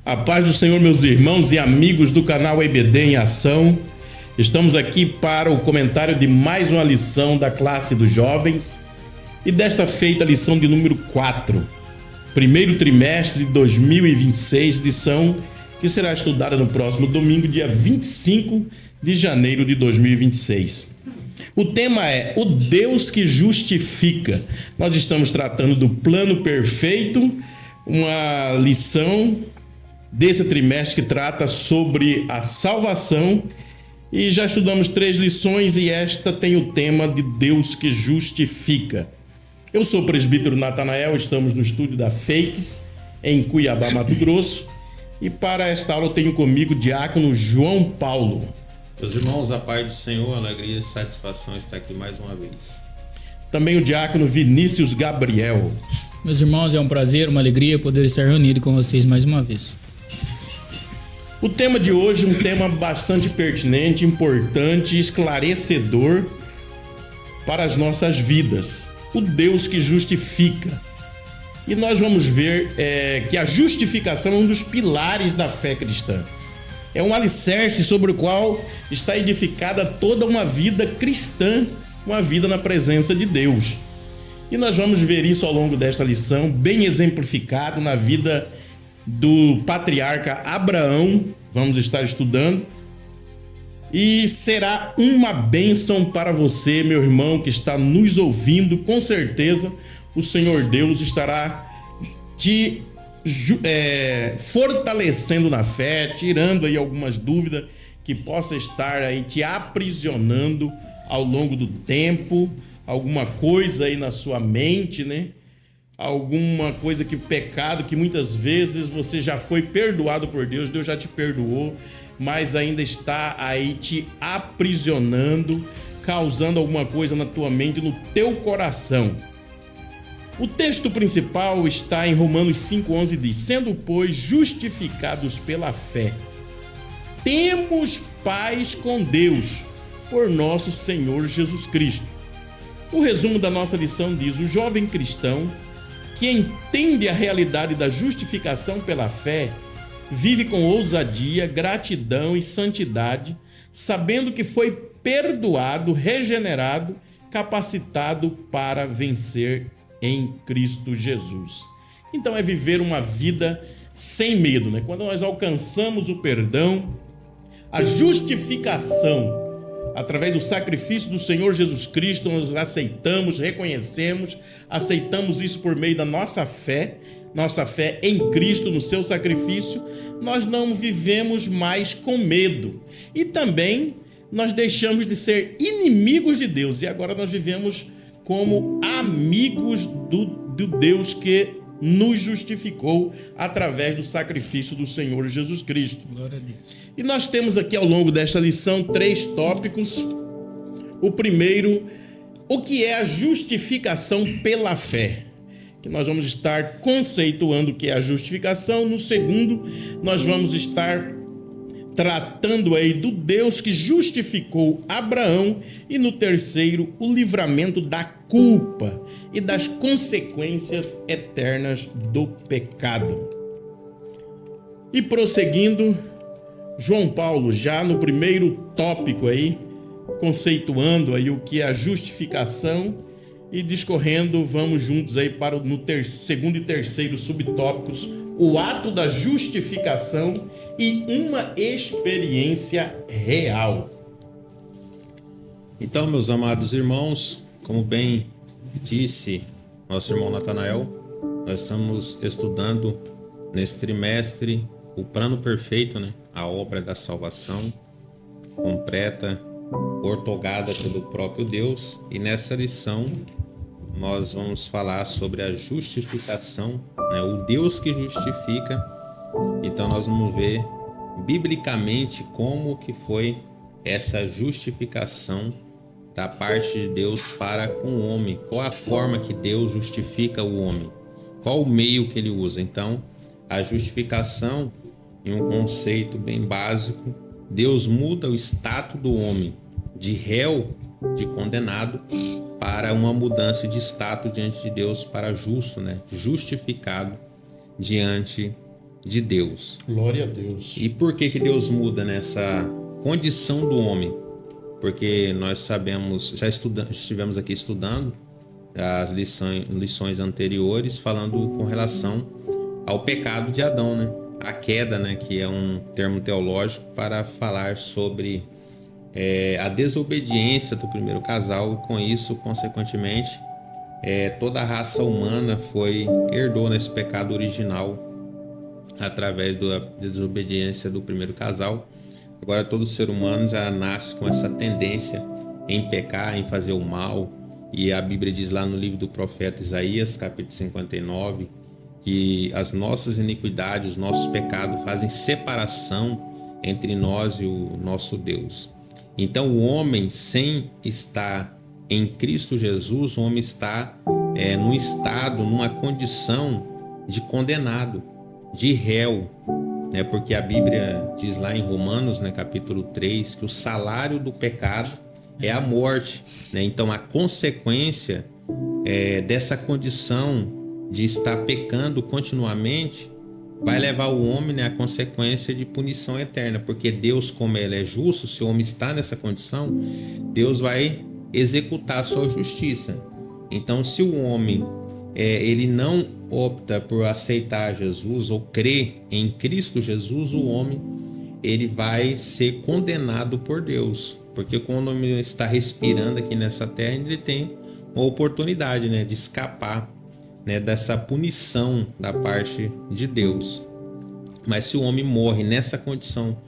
A paz do Senhor, meus irmãos e amigos do canal EBD em Ação. Estamos aqui para o comentário de mais uma lição da classe dos jovens e desta feita a lição de número 4, primeiro trimestre de 2026, lição que será estudada no próximo domingo, dia 25 de janeiro de 2026. O tema é o Deus que justifica. Nós estamos tratando do plano perfeito, uma lição desse trimestre que trata sobre a salvação, e já estudamos 3 lições e esta tem o tema de Deus que justifica. Eu sou o presbítero Natanael, estamos no estúdio da Fakes em Cuiabá, Mato Grosso, e para esta aula eu tenho comigo o diácono João Paulo. Meus irmãos, a paz do Senhor, alegria e satisfação estar aqui mais uma vez. Também o diácono Vinícius Gabriel. Meus irmãos, é um prazer, uma alegria poder estar reunido com vocês mais uma vez. O tema de hoje é um tema bastante pertinente, importante, esclarecedor para as nossas vidas. O Deus que justifica. E nós vamos ver que a justificação é um dos pilares da fé cristã. É um alicerce sobre o qual está edificada toda uma vida cristã, uma vida na presença de Deus. E nós vamos ver isso ao longo desta lição, bem exemplificado na vida do patriarca Abraão. Vamos estar estudando. E será uma bênção para você, meu irmão, que está nos ouvindo. Com certeza, o Senhor Deus estará te fortalecendo na fé, tirando aí algumas dúvidas que possa estar aí te aprisionando ao longo do tempo, alguma coisa aí na sua mente, né? Alguma coisa pecado que muitas vezes você já foi perdoado por Deus, Deus já te perdoou, mas ainda está aí te aprisionando, causando alguma coisa na tua mente, no teu coração. O texto principal está em Romanos 5,11, diz: sendo, pois, justificados pela fé, temos paz com Deus, por nosso Senhor Jesus Cristo. O resumo da nossa lição diz: o jovem cristão que entende a realidade da justificação pela fé, vive com ousadia, gratidão e santidade, sabendo que foi perdoado, regenerado, capacitado para vencer em Cristo Jesus. Então é viver uma vida sem medo, né? Quando nós alcançamos o perdão, a justificação, através do sacrifício do Senhor Jesus Cristo, nós aceitamos, reconhecemos, aceitamos isso por meio da nossa fé em Cristo, no seu sacrifício, nós não vivemos mais com medo. E também nós deixamos de ser inimigos de Deus, e agora nós vivemos como amigos do Deus que nos justificou através do sacrifício do Senhor Jesus Cristo. Glória a Deus. E nós temos aqui ao longo desta lição 3 tópicos. O primeiro, o que é a justificação pela fé? Que nós vamos estar conceituando o que é a justificação. No segundo, nós vamos estar tratando aí do Deus que justificou Abraão, e no terceiro, o livramento da culpa e das consequências eternas do pecado. E prosseguindo, João Paulo, já no primeiro tópico aí, conceituando aí o que é a justificação e discorrendo, vamos juntos aí para no segundo e terceiro subtópicos, o ato da justificação e uma experiência real. Então, meus amados irmãos, como bem disse nosso irmão Natanael, nós estamos estudando nesse trimestre o plano perfeito, né? A obra da salvação completa, ortogada pelo próprio Deus, e nessa lição nós vamos falar sobre a justificação, né? O Deus que justifica. Então nós vamos ver biblicamente como que foi essa justificação da parte de Deus para com o homem, qual a forma que Deus justifica o homem, qual o meio que ele usa. Então a justificação, em um conceito bem básico, Deus muda o status do homem de réu, de condenado, para uma mudança de status diante de Deus para justo, né? Justificado diante de Deus. Glória a Deus. E por que Deus muda nessa condição do homem? Porque nós sabemos, estivemos aqui estudando as lições anteriores, falando com relação ao pecado de Adão, né? A queda, né? Que é um termo teológico para falar sobre a desobediência do primeiro casal, e com isso, consequentemente, toda a raça humana herdou nesse pecado original através da desobediência do primeiro casal. Agora todo ser humano já nasce com essa tendência em pecar, em fazer o mal, e a Bíblia diz lá no livro do profeta Isaías, capítulo 59, que as nossas iniquidades, os nossos pecados fazem separação entre nós e o nosso Deus. Então o homem, sem estar em Cristo Jesus, o homem está num estado, numa condição de condenado, de réu, né? Porque a Bíblia diz lá em Romanos, né, capítulo 3, que o salário do pecado é a morte, né? Então a consequência dessa condição de estar pecando continuamente vai levar o homem, né, à consequência de punição eterna, porque Deus, como ele é justo, se o homem está nessa condição, Deus vai executar a sua justiça. Então, se o homem ele não opta por aceitar Jesus ou crer em Cristo Jesus, o homem ele vai ser condenado por Deus, porque quando o homem está respirando aqui nessa terra, ele tem uma oportunidade, né, de escapar, né, dessa punição da parte de Deus. Mas se o homem morre nessa condição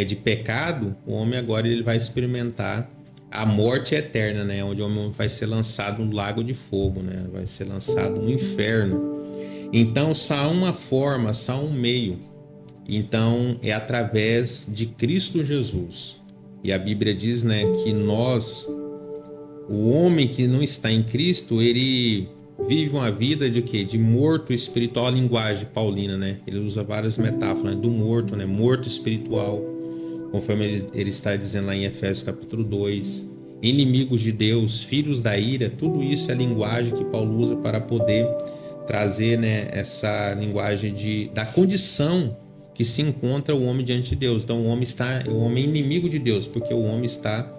de pecado, o homem agora ele vai experimentar a morte eterna, né, onde o homem vai ser lançado no lago de fogo, né, vai ser lançado no inferno. Então só há uma forma, só há um meio. Então é através de Cristo Jesus. E a Bíblia diz, né, que o homem que não está em Cristo, ele vive uma vida de quê? De morto espiritual, a linguagem paulina, né? Ele usa várias metáforas, né? Do morto, né? Morto espiritual, conforme ele está dizendo lá em Efésios capítulo 2. Inimigos de Deus, filhos da ira, tudo isso é a linguagem que Paulo usa para poder trazer, né, essa linguagem da condição que se encontra o homem diante de Deus. Então o homem é inimigo de Deus, porque o homem está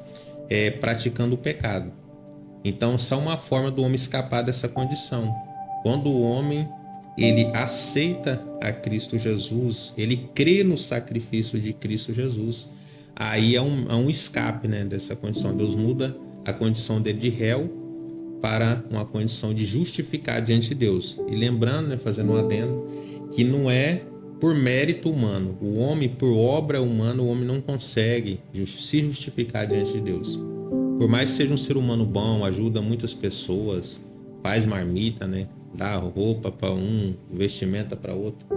praticando o pecado. Então, só uma forma do homem escapar dessa condição. Quando o homem ele aceita a Cristo Jesus, ele crê no sacrifício de Cristo Jesus, aí há um escape, né, dessa condição. Deus muda a condição dele de réu para uma condição de justificar diante de Deus. E lembrando, né, fazendo um adendo, que não é por mérito humano. O homem, por obra humana, o homem não consegue se justificar diante de Deus. Por mais que seja um ser humano bom, ajuda muitas pessoas, faz marmita, né? Dá roupa para um, vestimenta para outro.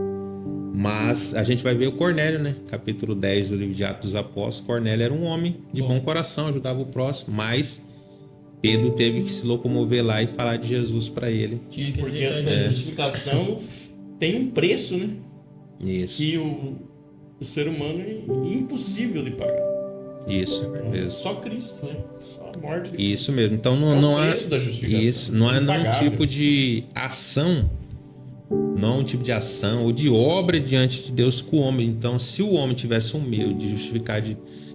Mas a gente vai ver o Cornélio, né? Capítulo 10 do livro de Atos dos Apóstolos. Cornélio era um homem de bom coração, ajudava o próximo, mas Pedro teve que se locomover lá e falar de Jesus para ele. Porque essa justificação tem um preço, né? Isso. Que o ser humano é impossível de pagar. Isso mesmo. Só Cristo, né? Só a morte de Cristo. Isso mesmo. Então não há da justificação. Isso, não há nenhum tipo de ação, não há um tipo de ação ou de obra diante de Deus com o homem. Então, se o homem tivesse um meio de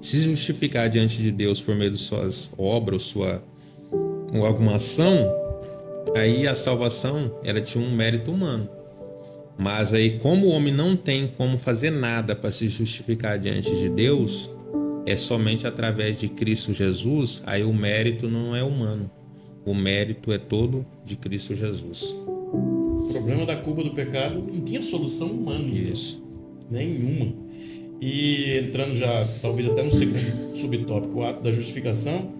se justificar diante de Deus por meio de suas obras ou alguma ação, aí a salvação ela tinha um mérito humano. Mas aí, como o homem não tem como fazer nada para se justificar diante de Deus, é somente através de Cristo Jesus, aí o mérito não é humano. O mérito é todo de Cristo Jesus. O problema da culpa do pecado não tinha solução humana. Isso. Nenhuma. E entrando já, talvez até no segundo subtópico, o ato da justificação,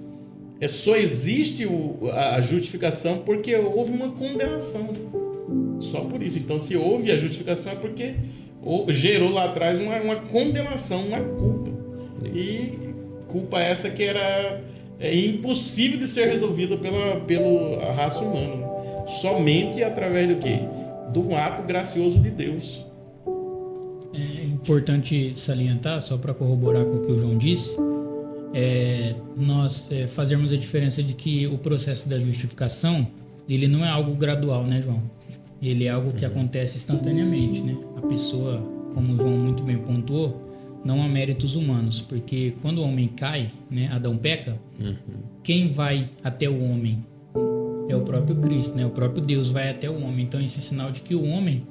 só existe a justificação porque houve uma condenação. Só por isso. Então, se houve a justificação é porque gerou lá atrás uma condenação, uma culpa. Isso. E culpa essa que era impossível de ser resolvida pela raça humana. Somente através do quê? Do ato gracioso de Deus. É importante salientar, só para corroborar com o que o João disse, nós fazermos a diferença de que o processo da justificação ele não é algo gradual, né, João? ele é algo que acontece instantaneamente, né? A pessoa, como o João muito bem pontuou, não há méritos humanos, porque quando o homem cai, né, Adão peca, quem vai até o homem é o próprio Cristo, né? O próprio Deus vai até o homem. Então esse é sinal de que o homem,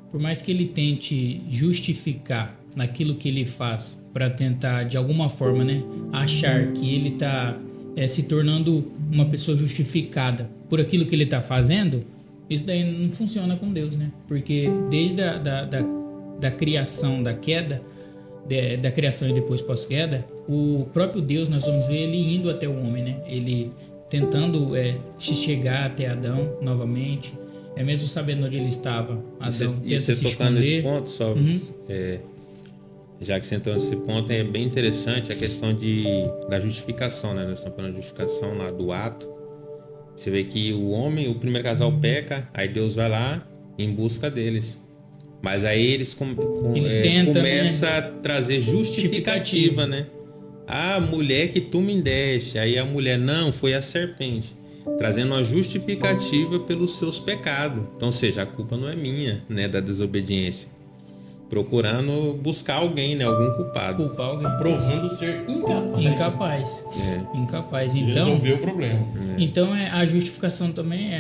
por mais que ele tente justificar naquilo que ele faz para tentar de alguma forma, né, achar que ele está se tornando uma pessoa justificada por aquilo que ele está fazendo, isso daí não funciona com Deus, né? Porque desde da criação, da queda, da criação e depois pós-queda, o próprio Deus, nós vamos ver ele indo até o homem, né? Ele tentando chegar até Adão novamente, mesmo sabendo onde ele estava. Adão tenta se tocando esconder. nesse ponto, só já que você entrou nesse ponto, é bem interessante a questão da justificação, né? Nós estamos falando de justificação lá do ato. Você vê que o primeiro casal peca, aí Deus vai lá em busca deles. Mas aí eles começam a trazer justificativa, né? A mulher que tu me deste. Aí a mulher, não, foi a serpente. Trazendo uma justificativa pelos seus pecados. Então, ou seja, a culpa não é minha, né? Da desobediência. Procurando buscar alguém, né? Algum culpado. Culpar alguém. Provando ser incapaz. Incapaz. De Então, resolver o problema. Então a justificação também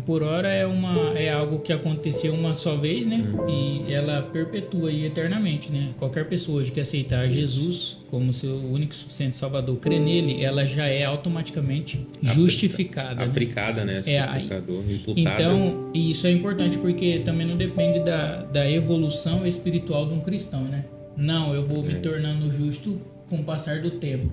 por hora é algo que aconteceu uma só vez, né? E ela perpetua aí eternamente, né? Qualquer pessoa hoje que aceitar Jesus como seu único e suficiente Salvador, crer nele, ela já é automaticamente justificada. Aplicada, né? Pecador, imputada. Então, e isso é importante porque também não depende da evolução espiritual de um cristão, né? Não, eu vou me tornando justo com o passar do tempo.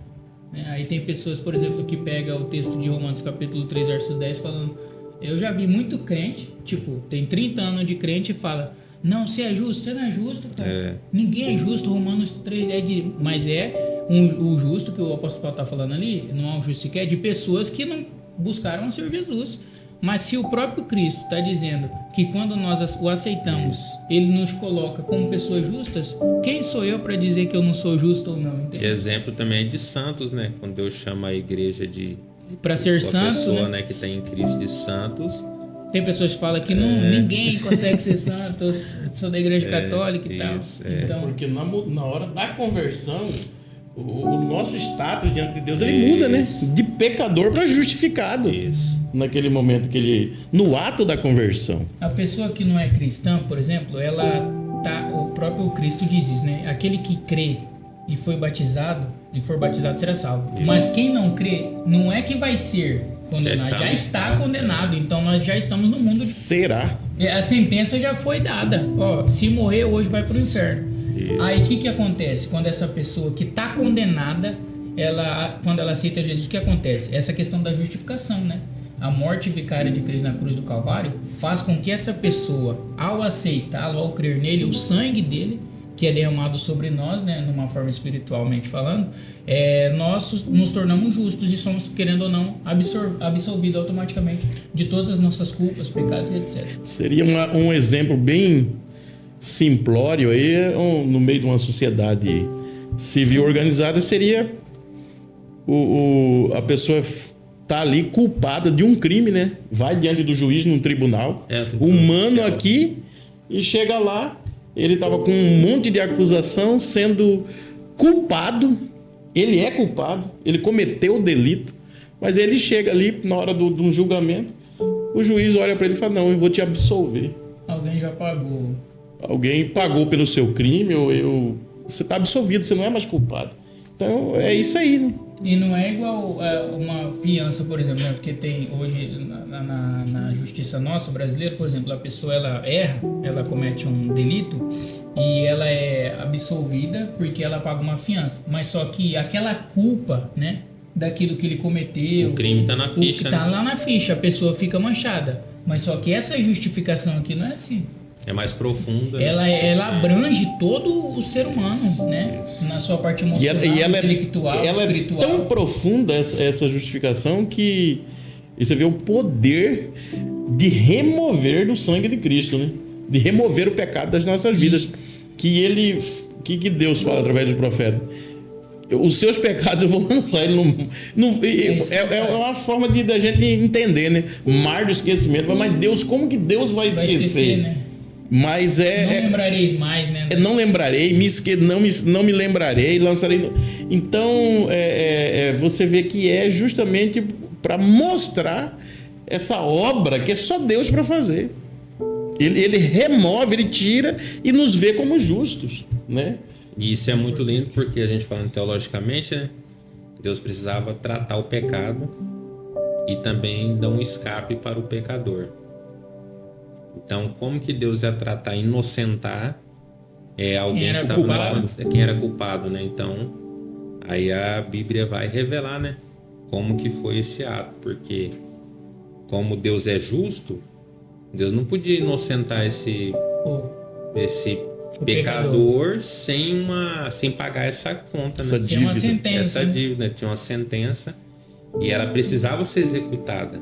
Aí tem pessoas, por exemplo, que pega o texto de Romanos capítulo 3, versos 10, falando... Eu já vi muito crente, tipo, tem 30 anos de crente e fala... Não, você é justo, você não é justo, cara. Ninguém é justo, Romanos 3, mas o justo que o apóstolo Paulo está falando ali, não é um justo sequer, de pessoas que não buscaram o Senhor Jesus. Mas se o próprio Cristo está dizendo que quando nós o aceitamos, ele nos coloca como pessoas justas, quem sou eu para dizer que eu não sou justo ou não? Entende? Exemplo também é de santos, né? Quando Deus chama a igreja para ser santo, pessoa, né, que tem em Cristo de santos. Tem pessoas que falam que ninguém consegue ser santo, eu sou da igreja católica e tal. Então, porque na hora da conversão, o nosso status diante de Deus ele muda, né? De pecador para justificado. Isso. Naquele momento no ato da conversão. A pessoa que não é cristã, por exemplo, o próprio Cristo diz isso, né? Aquele que crê e for batizado será salvo. Isso. Mas quem não crê, não é que vai ser condenado, já está condenado. Então nós já estamos no mundo. Será? A sentença já foi dada. Se morrer hoje vai para o inferno. Isso. Aí o que acontece? Quando essa pessoa que está condenada, quando ela aceita Jesus, o que acontece? Essa questão da justificação, né? A morte vicária de Cristo na cruz do Calvário faz com que essa pessoa, ao aceitá-lo, ao crer nele, o sangue dele, que é derramado sobre nós, né, numa forma espiritualmente falando, nós nos tornamos justos e somos, querendo ou não, absolvidos automaticamente de todas as nossas culpas, pecados e etc. Seria um exemplo bem simplório aí, no meio de uma sociedade civil organizada, seria a pessoa tá ali culpada de um crime, né? Vai diante do juiz num tribunal humano aqui e chega lá, ele tava com um monte de acusação, sendo culpado. Ele é culpado, ele cometeu o delito, mas ele chega ali na hora de um julgamento, o juiz olha para ele e fala: não, eu vou te absolver. Alguém já pagou. Alguém pagou pelo seu crime, você tá absolvido, você não é mais culpado. Então é isso aí, né? E não é igual uma fiança, por exemplo, né? Porque tem hoje na justiça nossa brasileira, por exemplo, a pessoa ela erra, ela comete um delito e ela é absolvida porque ela paga uma fiança. Mas só que aquela culpa, né, daquilo que ele cometeu, o crime tá na ficha, tá lá na ficha, a pessoa fica manchada. Mas só que essa justificação aqui não é assim. É mais profunda. Ela abrange todo o ser humano, né? Na sua parte emocional, intelectual, espiritual. É tão profunda essa justificação que você vê o poder de remover do sangue de Cristo, né? De remover o pecado das nossas vidas. Que Deus fala através do profeta. os seus pecados eu vou lançar. Ele é uma forma de da gente entender, né? Mar do esquecimento. Mas Deus, como que Deus vai esquecer? Né? Mas não lembrareis mais, né? Não lembrarei, não me lembrarei, lançarei. Então, você vê que é justamente para mostrar essa obra que é só Deus para fazer. Ele remove, ele tira e nos vê como justos, né? E isso é muito lindo porque a gente falando teologicamente, né? Deus precisava tratar o pecado e também dar um escape para o pecador. Então, como que Deus ia tratar, inocentar alguém que estava quem era culpado, né? Então, aí a Bíblia vai revelar, né? Como que foi esse ato, porque como Deus é justo, Deus não podia inocentar esse pecador sem pagar essa conta, essa né? dívida. Uma sentença, essa dívida, né? Tinha uma sentença e ela precisava ser executada.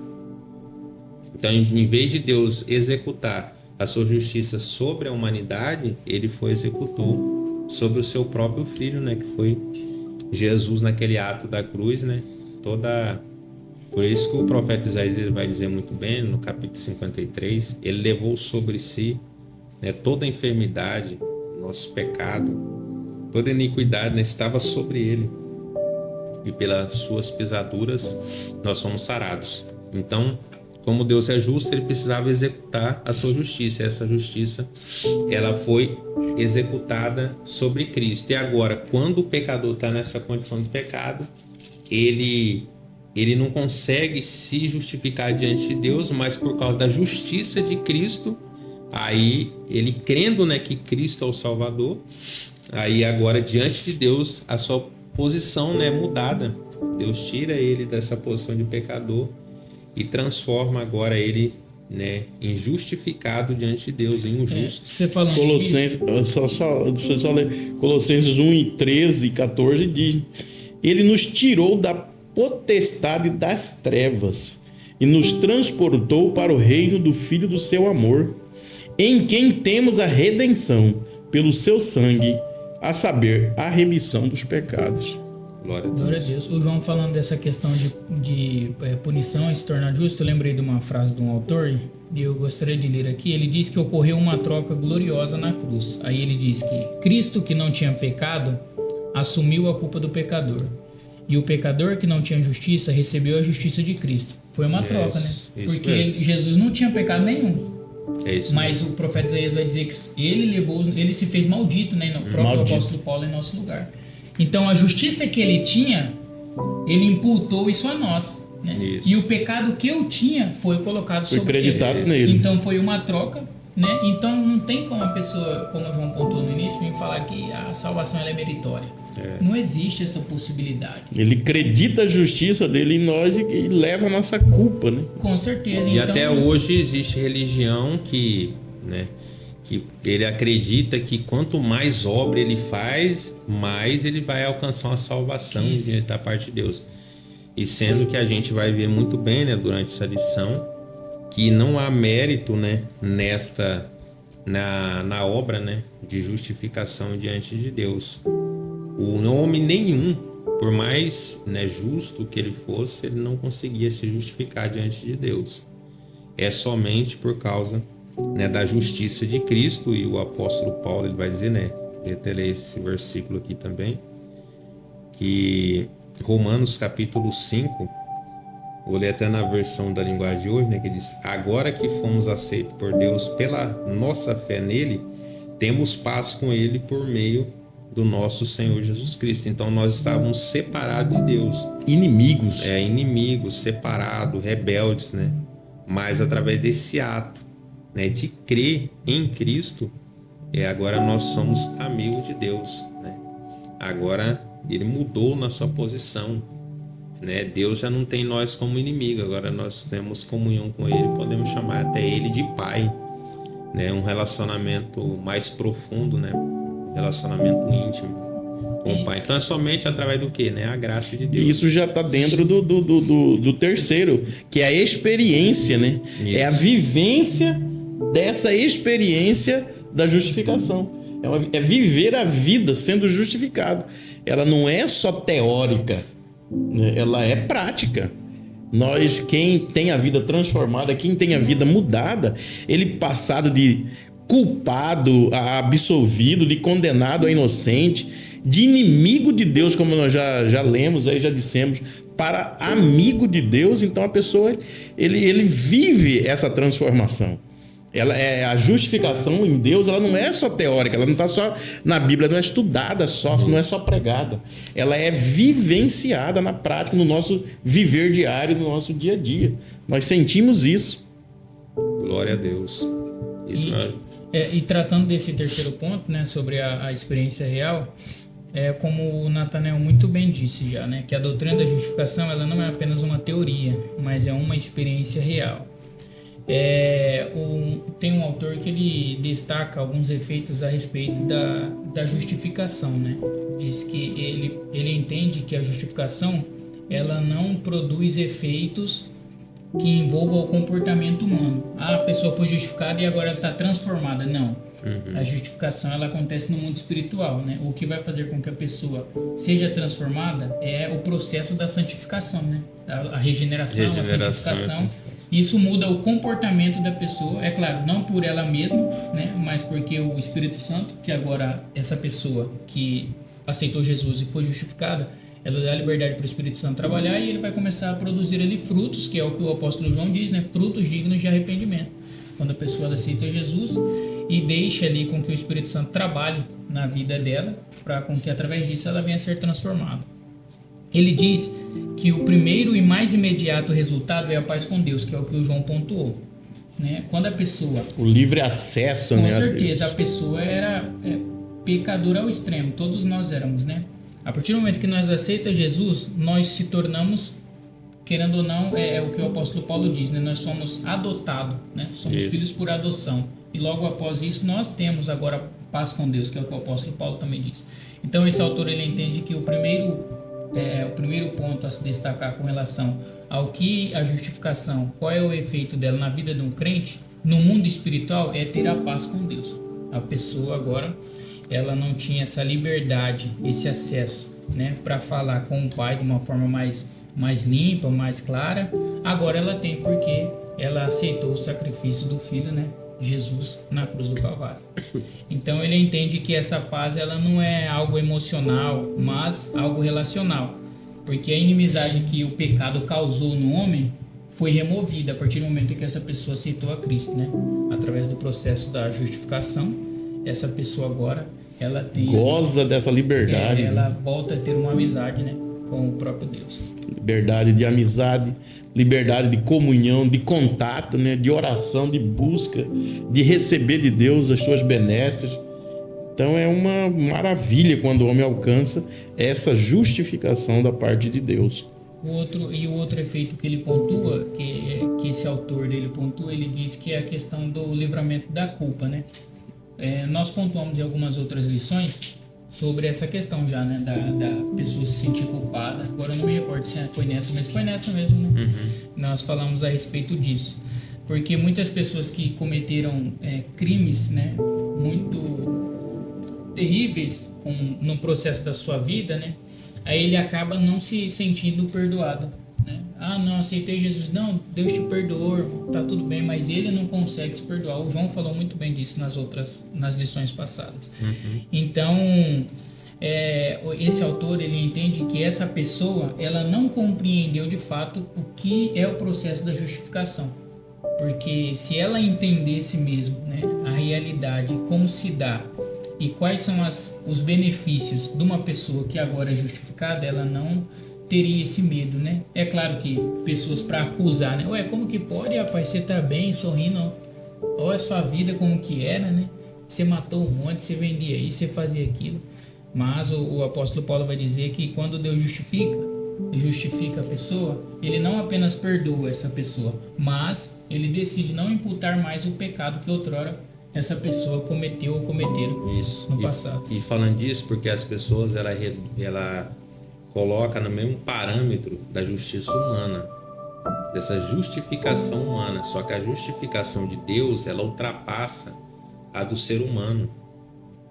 Então, em vez de Deus executar a sua justiça sobre a humanidade, ele executou sobre o seu próprio filho, né? Que foi Jesus naquele ato da cruz, né? Por isso que o profeta Isaías ele vai dizer muito bem, no capítulo 53, ele levou sobre si, né, toda a enfermidade, nosso pecado, toda a iniquidade, né, estava sobre ele. E pelas suas pisaduras nós fomos sarados. Então, como Deus é justo, ele precisava executar a sua justiça. Essa justiça, ela foi executada sobre Cristo. E agora, quando o pecador está nessa condição de pecado, ele não consegue se justificar diante de Deus, mas por causa da justiça de Cristo, aí ele crendo, né, que Cristo é o Salvador, aí agora diante de Deus a sua posição, né, é mudada. Deus tira ele dessa posição de pecador e transforma agora ele, né, em justificado diante de Deus, em um justo. Você falando Colossenses, só ler Colossenses 1, 13 e 14 diz: ele nos tirou da potestade das trevas e nos transportou para o reino do Filho do seu amor, em quem temos a redenção pelo seu sangue, a saber, a remissão dos pecados. Glória a Deus. Glória a Deus. O João falando dessa questão de punição e se tornar justo, eu lembrei de uma frase de um autor e eu gostaria de ler aqui. Ele diz que ocorreu uma troca gloriosa na cruz. Aí ele diz que Cristo, que não tinha pecado, assumiu a culpa do pecador. E o pecador que não tinha justiça recebeu a justiça de Cristo. Foi uma troca, né? Porque Jesus não tinha pecado nenhum. Mas o profeta Isaías vai dizer que ele se fez maldito, né? O próprio apóstolo Paulo em nosso lugar. Então a justiça que ele tinha, ele imputou isso a nós, né? E o pecado que eu tinha foi colocado sobre ele. Nele. Então foi uma troca, né? Então não tem como a pessoa, como o João pontuou no início, vir falar que a salvação ela é meritória. Não existe essa possibilidade. Ele acredita a justiça dele em nós e leva a nossa culpa, né? Com certeza. E então, até hoje existe religião que, né, que ele acredita que quanto mais obra ele faz, mais ele vai alcançar uma salvação da parte de Deus. E sendo que a gente vai ver muito bem, né, durante essa lição, que não há mérito, né, na obra, né, de justificação diante de Deus. O homem nenhum, por mais, né, justo que ele fosse, ele não conseguia se justificar diante de Deus. É somente por causa, né, da justiça de Cristo. E o apóstolo Paulo ele vai dizer, né, eu até ler esse versículo aqui também, que Romanos capítulo 5, vou ler até na versão da linguagem de hoje, né, que diz: agora que fomos aceitos por Deus pela nossa fé nele, temos paz com ele por meio do nosso Senhor Jesus Cristo. Então nós estávamos separados de Deus, inimigos, separados, rebeldes, né? Mas através desse ato, né, de crer em Cristo, agora nós somos amigos de Deus, né? Agora ele mudou nossa posição, né? Deus já não tem nós como inimigo, agora nós temos comunhão com ele, podemos chamar até ele de pai, né? Um relacionamento mais profundo, né? Relacionamento íntimo com o Pai. Então é somente através do quê? Né? A graça de Deus. Isso já está dentro do terceiro, que é a experiência, né? Isso. É a vivência dessa experiência da justificação. É viver a vida sendo justificado. Ela não é só teórica, né? Ela é prática. Nós, quem tem a vida transformada, quem tem a vida mudada, ele passado de culpado a absolvido, de condenado a inocente, de inimigo de Deus, como nós já lemos aí, já dissemos, para amigo de Deus. Então a pessoa, ele vive essa transformação. Ela é a justificação em Deus, ela não é só teórica, ela não está só na Bíblia, não é estudada só, não é só pregada. Ela é vivenciada na prática, no nosso viver diário, no nosso dia a dia. Nós sentimos isso. Glória a Deus. Isso e tratando desse terceiro ponto, né, sobre a experiência real, como o Natanael muito bem disse já, né, que a doutrina da justificação ela não é apenas uma teoria, mas é uma experiência real. Tem um autor que ele destaca alguns efeitos a respeito da justificação, né? Diz que ele entende que a justificação ela não produz efeitos que envolvam o comportamento humano. A pessoa foi justificada e agora ela está transformada. Não. A justificação ela acontece no mundo espiritual, né? O que vai fazer com que a pessoa seja transformada é o processo da santificação, né? A regeneração, a santificação. Isso muda o comportamento da pessoa, é claro, não por ela mesma, né? Mas porque o Espírito Santo, que agora essa pessoa que aceitou Jesus e foi justificada, ela dá liberdade para o Espírito Santo trabalhar e ele vai começar a produzir ali frutos, que é o que o apóstolo João diz, né? Frutos dignos de arrependimento. Quando a pessoa aceita Jesus e deixa ali com que o Espírito Santo trabalhe na vida dela, para com que através disso ela venha a ser transformada. Ele diz que o primeiro e mais imediato resultado é a paz com Deus, que é o que o João pontuou, né? Quando a pessoa... O livre acesso, com né? Com certeza, a pessoa era pecadora ao extremo, todos nós éramos, né? A partir do momento que nós aceitamos Jesus, nós se tornamos, querendo ou não, é o que o apóstolo Paulo diz, né? Nós somos adotados, né? Somos filhos por adoção. E logo após isso, nós temos agora paz com Deus, que é o que o apóstolo Paulo também diz. Então, esse autor, ele entende que o primeiro ponto a se destacar com relação ao que a justificação, qual é o efeito dela na vida de um crente, no mundo espiritual, é ter a paz com Deus. A pessoa agora, ela não tinha essa liberdade, esse acesso, né, para falar com o Pai de uma forma mais limpa, mais clara. Agora ela tem, porque ela aceitou o sacrifício do Filho, né, Jesus, na cruz do Calvário. Então ele entende que essa paz ela não é algo emocional, mas algo relacional, porque a inimizade que o pecado causou no homem foi removida a partir do momento em que essa pessoa aceitou a Cristo, né? Através do processo da justificação, essa pessoa agora ela tem goza dessa liberdade, ela volta a ter uma amizade, né, com o próprio Deus. Liberdade de amizade, liberdade de comunhão, de contato, né, de oração, de busca, de receber de Deus as suas benesses. Então é uma maravilha quando o homem alcança essa justificação da parte de Deus. O outro efeito que ele pontua, que esse autor dele pontua, ele diz que é a questão do livramento da culpa, né? Nós pontuamos em algumas outras lições sobre essa questão já, né, da pessoa se sentir culpada. Agora eu não me recordo se foi nessa, mas foi nessa mesmo, né? Nós falamos a respeito disso, porque muitas pessoas que cometeram crimes, né, muito terríveis no processo da sua vida, né, aí ele acaba não se sentindo perdoado, né? Não aceitei Jesus, não, Deus te perdoou, irmão, tá tudo bem, mas ele não consegue se perdoar. O João falou muito bem disso nas lições passadas. Então esse autor, ele entende que essa pessoa, ela não compreendeu de fato o que é o processo da justificação, porque se ela entendesse mesmo, né, a realidade, como se dá e quais são os benefícios de uma pessoa que agora é justificada, ela não teria esse medo, né? É claro que pessoas para acusar, né? Ué, como que pode, rapaz? Você tá bem, sorrindo, olha a sua vida como que era, né? Você matou um monte, você vendia isso, você fazia aquilo. Mas o apóstolo Paulo vai dizer que quando Deus justifica a pessoa, ele não apenas perdoa essa pessoa, mas ele decide não imputar mais o pecado que outrora essa pessoa cometeu ou cometeram no passado. E falando disso, porque as pessoas ela coloca no mesmo parâmetro da justiça humana, dessa justificação humana, só que a justificação de Deus ela ultrapassa a do ser humano.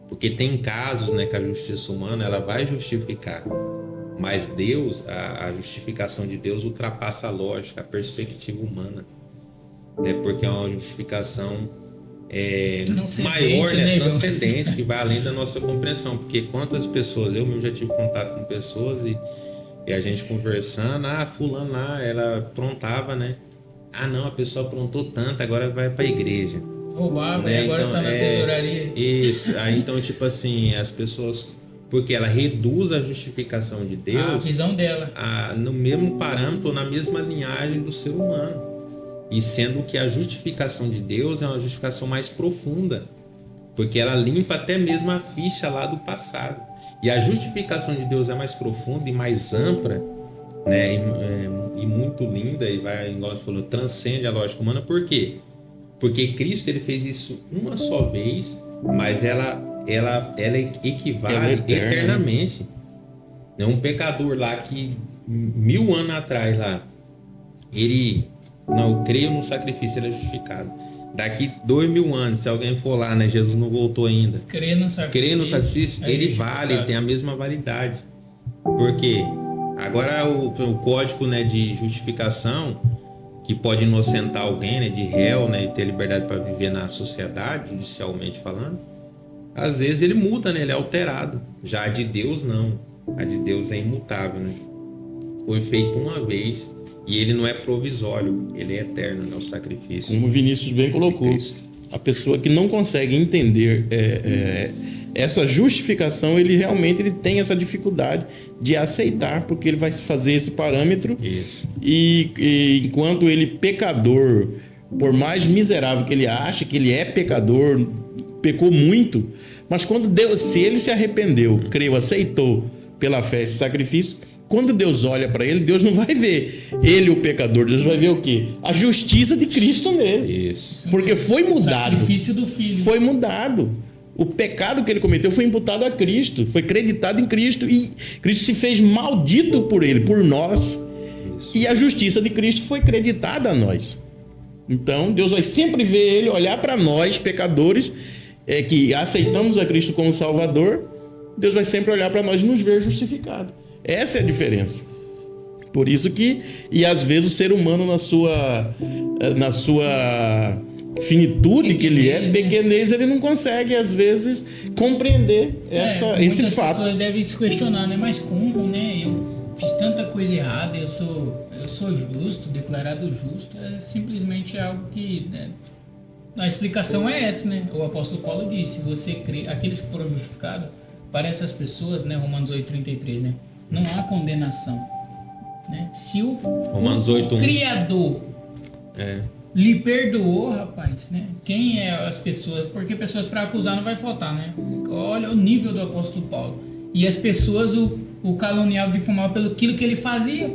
Porque tem casos, né, que a justiça humana ela vai justificar, mas Deus, a justificação de Deus ultrapassa a lógica, a perspectiva humana, né? Porque é uma justificação maior, né, transcendente, que vai além da nossa compreensão. Porque quantas pessoas, eu mesmo já tive contato com pessoas e a gente conversando, fulano lá, ela aprontava, né? Não, a pessoa aprontou tanto, agora vai pra igreja. Roubava, né? E agora então, tá na tesouraria. Isso, aí então, tipo assim, as pessoas, porque ela reduz a justificação de Deus, a visão dela, no mesmo parâmetro, na mesma linhagem do ser humano. E sendo que a justificação de Deus é uma justificação mais profunda, porque ela limpa até mesmo a ficha lá do passado. E a justificação de Deus é mais profunda e mais ampla, né? E muito linda, e vai, igual você falou, transcende a lógica humana. Por quê? Porque Cristo ele fez isso uma só vez, mas ela equivale eternamente. Um pecador lá que 1000 anos atrás lá, ele não creio no sacrifício, ele é justificado. Daqui 2000 anos, se alguém for lá, né, Jesus não voltou ainda, crer no sacrifício, ele vale, ele tem a mesma validade. Por quê? Agora o código, né, de justificação, que pode inocentar alguém, né, de réu, né, e ter liberdade para viver na sociedade, judicialmente falando, às vezes ele muda, né, ele é alterado. Já a de Deus não. A de Deus é imutável, né? Foi feito uma vez e ele não é provisório, ele é eterno, né, o sacrifício. Como o Vinícius bem colocou, a pessoa que não consegue entender essa justificação, ele realmente tem essa dificuldade de aceitar, porque ele vai fazer esse parâmetro. Isso. E enquanto ele pecador, por mais miserável que ele ache que ele é pecador, pecou muito, mas quando Deus, se ele se arrependeu, creu, aceitou pela fé esse sacrifício, quando Deus olha para ele, Deus não vai ver ele o pecador, Deus vai ver o quê? A justiça de Cristo nele. Isso. Porque foi mudado. O sacrifício do Filho. Foi mudado. O pecado que ele cometeu foi imputado a Cristo, foi creditado em Cristo, e Cristo se fez maldito por ele, por nós. Isso. E a justiça de Cristo foi creditada a nós. Então Deus vai sempre ver ele, olhar para nós, pecadores, que aceitamos a Cristo como Salvador. Deus vai sempre olhar para nós e nos ver justificado. Essa é a diferença. Por isso que, e às vezes o ser humano na sua finitude que ele é, pequenez, ele não consegue às vezes compreender esse fato. Muitas pessoas devem se questionar, né? Mas como, né? Eu fiz tanta coisa errada, eu sou justo, declarado justo, é simplesmente algo que, né? A explicação é essa, né? O apóstolo Paulo disse: você crê, aqueles que foram justificados, para essas pessoas, né? Romanos 8:33, né? Não há condenação, né? Se o Criador lhe perdoou, rapaz, né? Quem é as pessoas? Porque pessoas para acusar não vai faltar, né? Olha o nível do apóstolo Paulo. E as pessoas o caluniavam, difamavam pelo aquilo que ele fazia.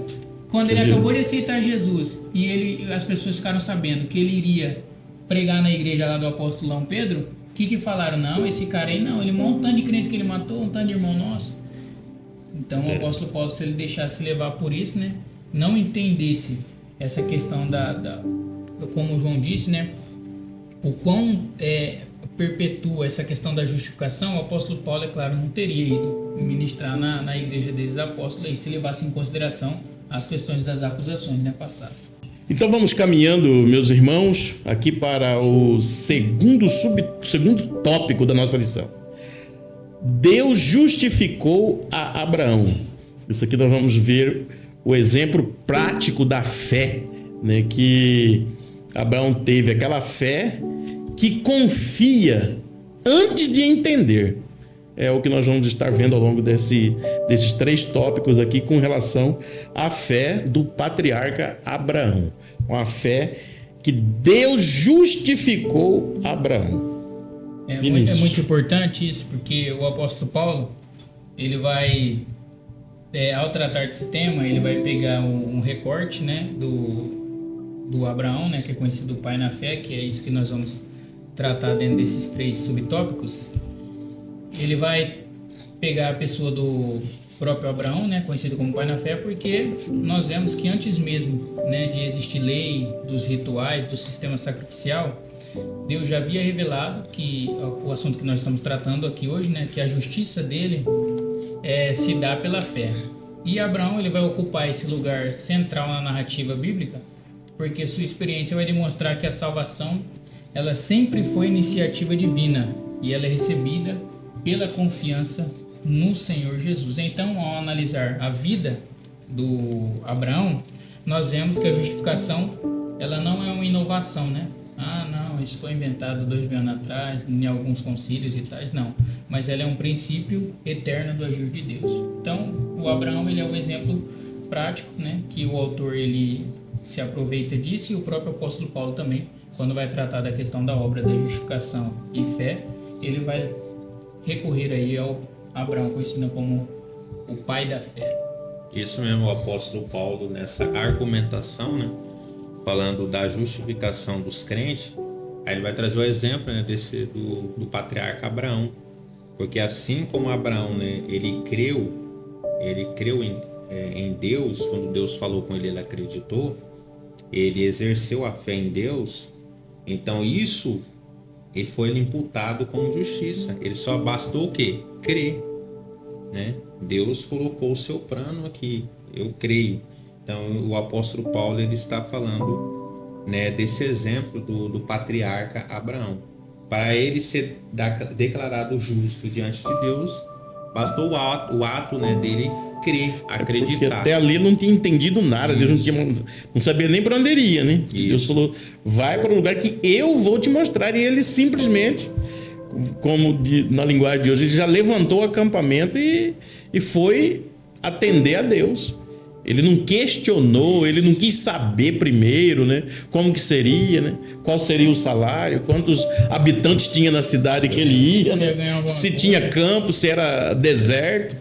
Quando ele acabou de aceitar Jesus e as pessoas ficaram sabendo que ele iria pregar na igreja lá do apóstolo Pedro, o que falaram? Não, esse cara aí não, ele matou um tanto de crente que ele matou, um tanto de irmão nosso. Então o apóstolo Paulo, se ele deixasse levar por isso, né? Não entendesse essa questão como o João disse, né? O quão perpetua essa questão da justificação, o apóstolo Paulo, é claro, não teria ido ministrar na igreja desses apóstolos aí, se levasse em consideração as questões das acusações, né, passadas. Então vamos caminhando, meus irmãos, aqui para o segundo tópico da nossa lição. Deus justificou a Abraão. Isso aqui nós vamos ver o exemplo prático da fé, né, que Abraão teve, aquela fé que confia antes de entender. É o que nós vamos estar vendo ao longo desses 3 tópicos aqui com relação à fé do patriarca Abraão. Uma fé que Deus justificou Abraão. É muito importante isso, porque o apóstolo Paulo, ele vai, ao tratar desse tema, ele vai pegar um recorte, né, do Abraão, né, que é conhecido pai na fé, que é isso que nós vamos tratar dentro desses 3 subtópicos. Ele vai pegar a pessoa do próprio Abraão, né, conhecido como pai na fé, porque nós vemos que antes mesmo, né, de existir lei, dos rituais, do sistema sacrificial, Deus já havia revelado que o assunto que nós estamos tratando aqui hoje, né, que a justiça dele se dá pela fé. E Abraão, ele vai ocupar esse lugar central na narrativa bíblica, porque sua experiência vai demonstrar que a salvação, ela sempre foi iniciativa divina e ela é recebida pela confiança no Senhor Jesus. Então, ao analisar a vida do Abraão, nós vemos que a justificação, ela não é uma inovação, né? Ah, não, isso foi inventado 2000 anos atrás, em alguns concílios e tais, não. Mas ela é um princípio eterno do agir de Deus. Então, o Abraão, ele é um exemplo prático, né? Que o autor, ele se aproveita disso, e o próprio apóstolo Paulo também, quando vai tratar da questão da obra da justificação e fé, ele vai recorrer aí ao Abraão, conhecido como o pai da fé. Isso mesmo, o apóstolo Paulo, nessa argumentação, né, falando da justificação dos crentes, aí ele vai trazer o exemplo, né, do patriarca Abraão, porque assim como Abraão, né, ele creu em Deus, quando Deus falou com ele, ele acreditou, ele exerceu a fé em Deus, então isso ele foi imputado como justiça. Ele só bastou o quê? Crer, né? Deus colocou o seu plano aqui, eu creio. Então o apóstolo Paulo, ele está falando, né, desse exemplo do patriarca Abraão. Para ele ser declarado justo diante de Deus, bastou o ato, né, dele crer, acreditar. Porque até ali não tinha entendido nada. Deus não sabia nem para onde ele ia, né? Deus falou, vai para o lugar que eu vou te mostrar. E ele simplesmente, como na linguagem de hoje, ele já levantou o acampamento e foi atender a Deus. Ele não questionou, ele não quis saber primeiro, né, como que seria, né, qual seria o salário, quantos habitantes tinha na cidade que ele ia, né, se tinha campo, se era deserto.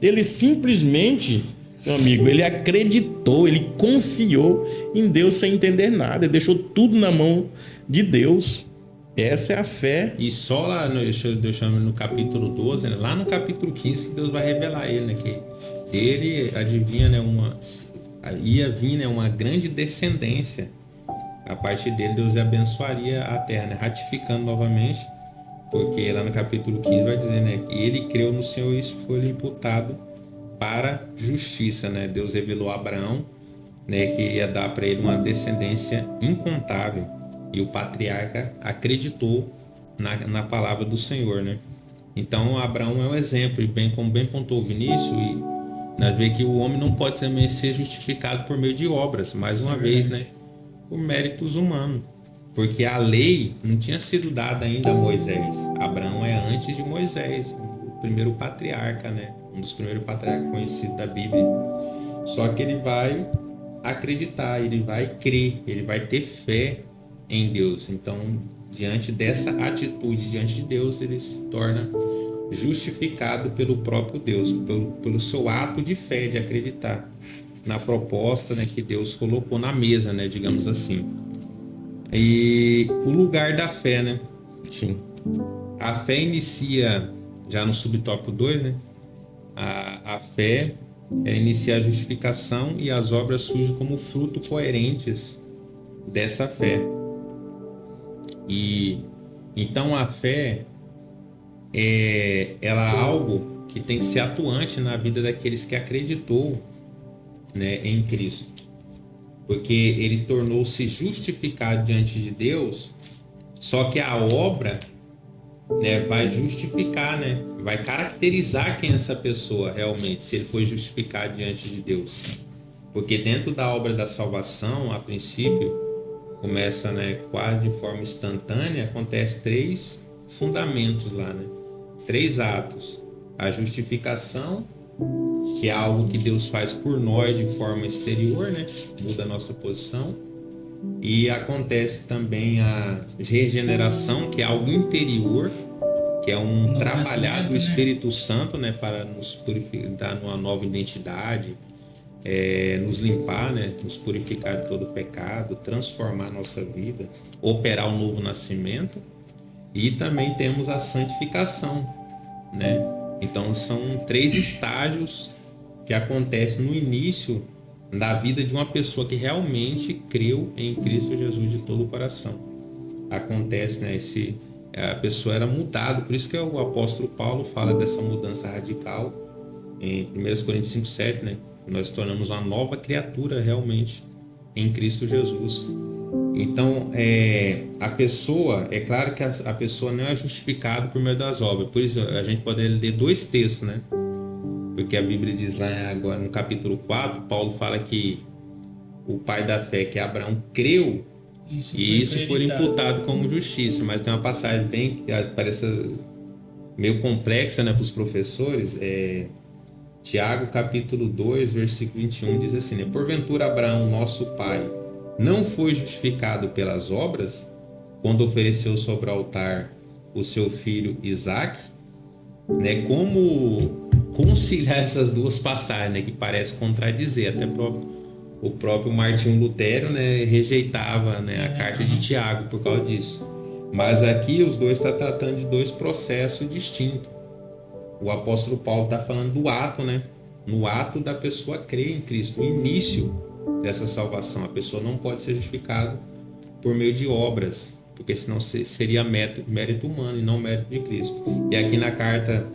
Ele simplesmente, meu amigo, ele acreditou, ele confiou em Deus sem entender nada, ele deixou tudo na mão de Deus. Essa é a fé. E só lá, no capítulo 12, né, lá no capítulo 15, que Deus vai revelar a ele, né, que ele adivinha, né, ia vir, né, uma grande descendência. A partir dele, Deus abençoaria a terra, né, ratificando novamente, porque lá no capítulo 15 vai dizer, né, que ele creu no Senhor e isso foi imputado para justiça, né? Deus revelou a Abraão, né, que ia dar para ele uma descendência incontável, e o patriarca acreditou na palavra do Senhor, né? Então Abraão é um exemplo, e como bem pontuou o Vinícius, e nós vemos que o homem não pode também ser justificado por meio de obras, mais uma vez, né, por méritos humanos, porque a lei não tinha sido dada ainda a Moisés. Abraão é antes de Moisés, o primeiro patriarca, né, um dos primeiros patriarcas conhecidos da Bíblia. Só que ele vai acreditar, ele vai crer, ele vai ter fé em Deus. Então, diante dessa atitude diante de Deus, ele se torna justificado pelo próprio Deus, pelo seu ato de fé, de acreditar na proposta, né, que Deus colocou na mesa, né, digamos assim. E o lugar da fé, né? Sim. A fé inicia, já no subtópico 2, né? A fé inicia a justificação, e as obras surgem como fruto coerentes dessa fé. E então a fé ela é algo que tem que ser atuante na vida daqueles que acreditou, né, em Cristo, porque ele tornou-se justificado diante de Deus. Só que a obra, né, vai justificar, né, vai caracterizar quem é essa pessoa realmente, se ele foi justificado diante de Deus. Porque dentro da obra da salvação, a princípio, começa, né, quase de forma instantânea, acontece 3 fundamentos lá, né? 3 atos. A justificação, que é algo que Deus faz por nós de forma exterior, né? Muda a nossa posição. E acontece também a regeneração, que é algo interior, que é um trabalhar do Espírito Santo, né? Para nos purificar, dar uma nova identidade, nos limpar, né? Nos purificar de todo o pecado, transformar a nossa vida, operar o novo nascimento. E também temos a santificação, né? Então são 3 estágios que acontecem no início da vida de uma pessoa que realmente creu em Cristo Jesus de todo o coração. acontece, né? A pessoa era mudada, por isso que o apóstolo Paulo fala dessa mudança radical em 1 Coríntios 5,7, né? Nós tornamos uma nova criatura realmente em Cristo Jesus. Então, a pessoa, é claro que a pessoa não é justificada por meio das obras. Por isso, a gente pode ler 2 textos, né? Porque a Bíblia diz lá agora no capítulo 4, Paulo fala que o pai da fé, que é Abraão, creu e isso foi imputado como justiça. Mas tem uma passagem bem que parece meio complexa, né, para os professores. Tiago capítulo 2, versículo 21 diz assim, né? Porventura Abraão, nosso pai, não foi justificado pelas obras quando ofereceu sobre o altar o seu filho Isaque? Né? Como conciliar essas duas passagens, né? Que parece contradizer? Até o próprio Martinho Lutero, né, rejeitava, né, a carta de Tiago por causa disso. Mas aqui os dois estão tratando de 2 processos distintos. O apóstolo Paulo está falando do ato, né? No ato da pessoa crer em Cristo, no início dessa salvação. A pessoa não pode ser justificada por meio de obras, porque senão seria mérito humano e não mérito de Cristo. E aqui na carta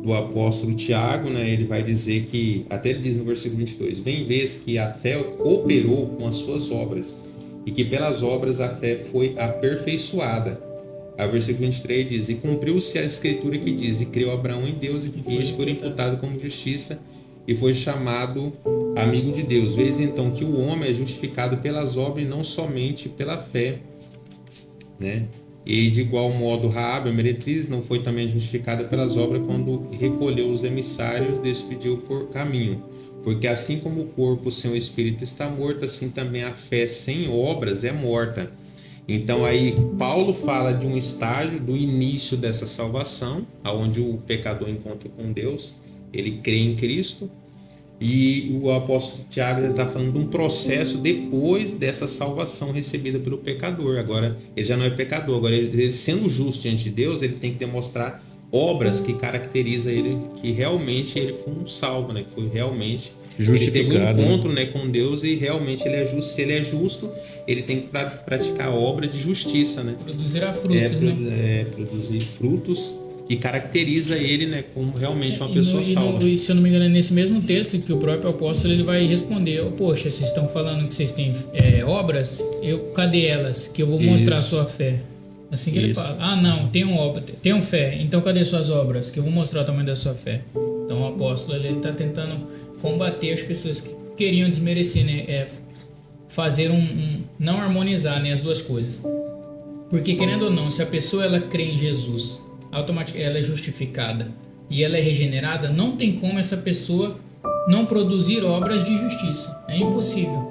do apóstolo Tiago, né, ele vai dizer que, até ele diz no versículo 22, bem vês que a fé operou com as suas obras, e que pelas obras a fé foi aperfeiçoada. Aí o versículo 23 diz, e cumpriu-se a escritura que diz, e creu Abraão em Deus, e este foi imputado como justiça, e foi chamado amigo de Deus. Vês então que o homem é justificado pelas obras e não somente pela fé, né? E de igual modo Raabe, a meretriz, não foi também justificada pelas obras quando recolheu os emissários, despediu por caminho. Porque assim como o corpo sem o espírito está morto, assim também a fé sem obras é morta. Então aí Paulo fala de um estágio do início dessa salvação, onde o pecador encontra com Deus, ele crê em Cristo. E o apóstolo Tiago está falando de um processo depois dessa salvação recebida pelo pecador. Agora, ele já não é pecador. Agora, ele sendo justo diante de Deus, ele tem que demonstrar obras que caracterizam ele, que realmente ele foi um salvo, né? Que foi realmente justificado. Ele teve um encontro, né, com Deus e realmente ele é justo. Se ele é justo, ele tem que praticar obras de justiça, né? Produzirá frutos, né? Produzir frutos que caracteriza ele, né, como realmente uma pessoa salva. E se eu não me engano, é nesse mesmo texto que o próprio apóstolo ele vai responder, poxa, vocês estão falando que vocês têm obras, cadê elas? Que eu vou mostrar a sua fé. Assim que ele fala, não, tenham fé, então cadê suas obras? Que eu vou mostrar o tamanho da sua fé. Então o apóstolo ele está tentando combater as pessoas que queriam desmerecer, né, fazer não harmonizar, né, as duas coisas. Porque querendo ou não, se a pessoa ela crê em Jesus, automaticamente ela é justificada e ela é regenerada, não tem como essa pessoa não produzir obras de justiça. É impossível.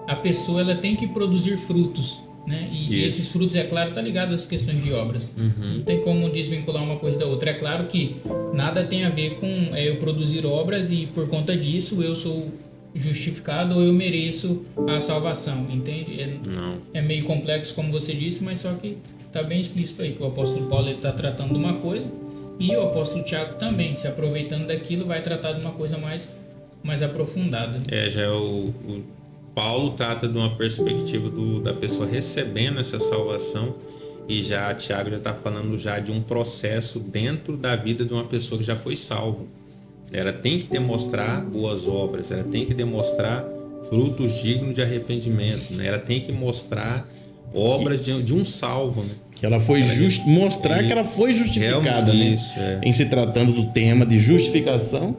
A pessoa ela tem que produzir frutos, né? E esses frutos, é claro, tá ligado às questões de obras. Não tem como desvincular uma coisa da outra. É claro que nada tem a ver com eu produzir obras e por conta disso eu sou justificado ou eu mereço a salvação, entende? É meio complexo, como você disse, mas só que está bem explícito aí que o apóstolo Paulo está tratando de uma coisa e o apóstolo Tiago também, se aproveitando daquilo, vai tratar de uma coisa mais aprofundada. Já o Paulo trata de uma perspectiva da pessoa recebendo essa salvação, e já Tiago já está falando já de um processo dentro da vida de uma pessoa que já foi salva. Ela tem que demonstrar boas obras, ela tem que demonstrar frutos dignos de arrependimento, né? Ela tem que mostrar obras de um salvo, né? Que ela foi mostrar que ela foi justificada, né? Em se tratando do tema de justificação,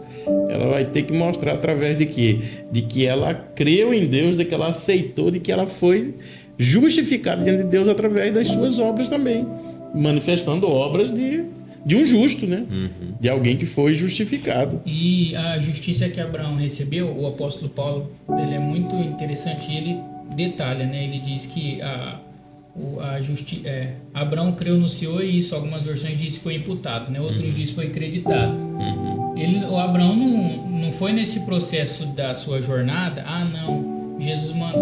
ela vai ter que mostrar através de quê? De que ela creu em Deus, de que ela aceitou, de que ela foi justificada diante de Deus através das suas obras também, manifestando obras de um justo, né? De alguém que foi justificado. E a justiça que Abraão recebeu, o apóstolo Paulo, ele é muito interessante, ele detalha, né? Ele diz que Abraão creu no Senhor, e isso algumas versões dizem que foi imputado, né? Outros dizem que foi acreditado. O Abraão não foi nesse processo da sua jornada, não,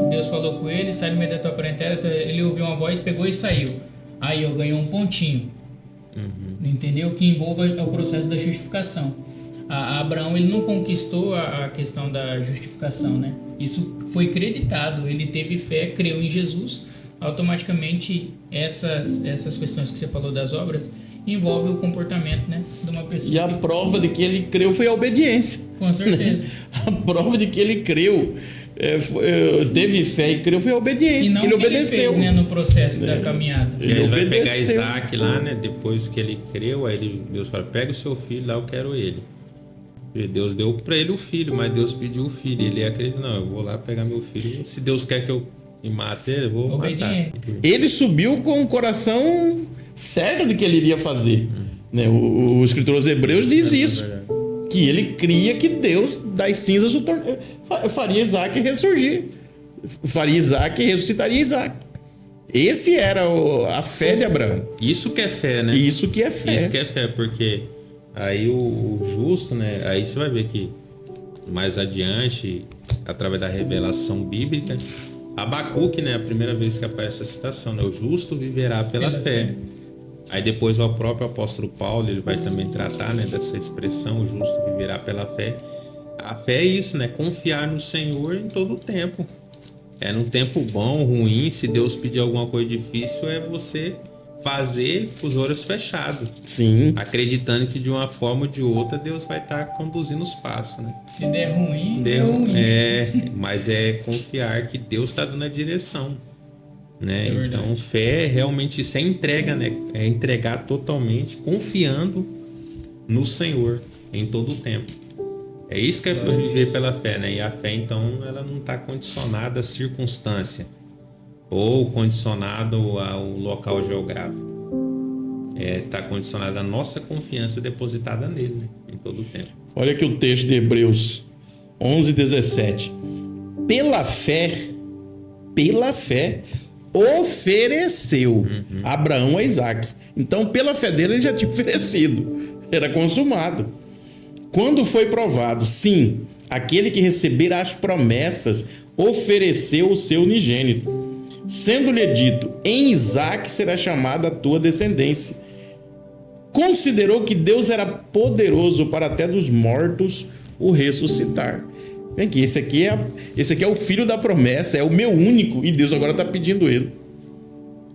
Deus falou com ele, sai do meio da tua parentela, ele ouviu uma voz, pegou e saiu. Aí eu ganhei um pontinho. Entendeu? Que envolva o processo da justificação. Abraão ele não conquistou a questão da justificação, né? Isso foi creditado. Ele teve fé, creu em Jesus, automaticamente essas questões que você falou das obras envolve o comportamento, né, de uma pessoa. E a prova de que ele creu foi a obediência. Com certeza. A prova de que ele creu, teve fé e creu, foi a obediência. E não que ele obedeceu. Ele fez, né, no processo da caminhada. Ele vai pegar Isaac lá, né? Depois que ele creu, aí Deus fala: pega o seu filho lá, eu quero ele. E Deus deu para ele o filho, mas Deus pediu o filho. Ele acredita: não, eu vou lá pegar meu filho. Se Deus quer que eu me mate, eu vou matar. Ele subiu com o coração certo de que ele iria fazer. Né? O escritor aos Hebreus diz isso. Que ele cria que Deus das cinzas faria Isaac ressurgir. Faria Isaac e ressuscitaria Isaac. Esse era a fé de Abraão. Isso que é fé, né? Isso que é fé. Isso que é fé, porque aí o justo, né? Aí você vai ver que mais adiante, através da revelação bíblica, Abacuque, né? A primeira vez que aparece essa citação, né? O justo viverá pela fé. Aí depois o próprio apóstolo Paulo, ele vai também tratar, né, dessa expressão: o justo viverá pela fé. A fé é isso, né? Confiar no Senhor em todo o tempo. No tempo bom, ruim, se Deus pedir alguma coisa difícil, é você fazer com os olhos fechados. Sim. Acreditando que de uma forma ou de outra Deus vai estar conduzindo os passos, né? Se der ruim, deu ruim. Mas é confiar que Deus está dando a direção, né? É então, fé realmente isso é entrega, né? É entregar totalmente, confiando no Senhor em todo o tempo. É isso que é viver pela fé, né? E a fé, então, ela não está condicionada à circunstância ou condicionada ao local geográfico. Está condicionada à nossa confiança depositada nele, né? Em todo o tempo. Olha aqui o texto de Hebreus 11:17. Pela fé, ofereceu Abraão a Isaac. Então, pela fé dele, ele já tinha oferecido. Era consumado. Quando foi provado, sim, aquele que receberá as promessas ofereceu o seu unigênito, sendo-lhe dito: em Isaac será chamada a tua descendência. Considerou que Deus era poderoso para até dos mortos o ressuscitar. Vem aqui, esse aqui é o filho da promessa, é o meu único, e Deus agora está pedindo ele.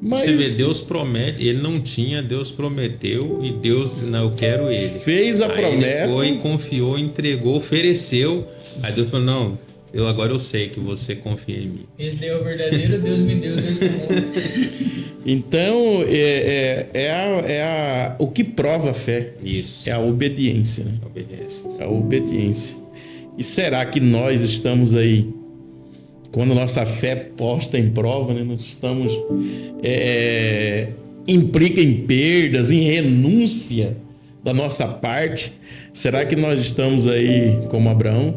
Mas você vê, Deus promete, ele não tinha, Deus prometeu, e Deus: não, eu quero ele. Fez a promessa. Ele foi, confiou, entregou, ofereceu. Aí Deus falou: não, agora eu sei que você confia em mim. Esse é o verdadeiro, Deus me deu, Deus tomou. Então, o que prova a fé. Isso. É a obediência. Né? Obediência. A obediência. E será que nós estamos aí, quando nossa fé posta em prova, né, nós estamos implica em perdas, em renúncia da nossa parte? Será que nós estamos aí como Abraão?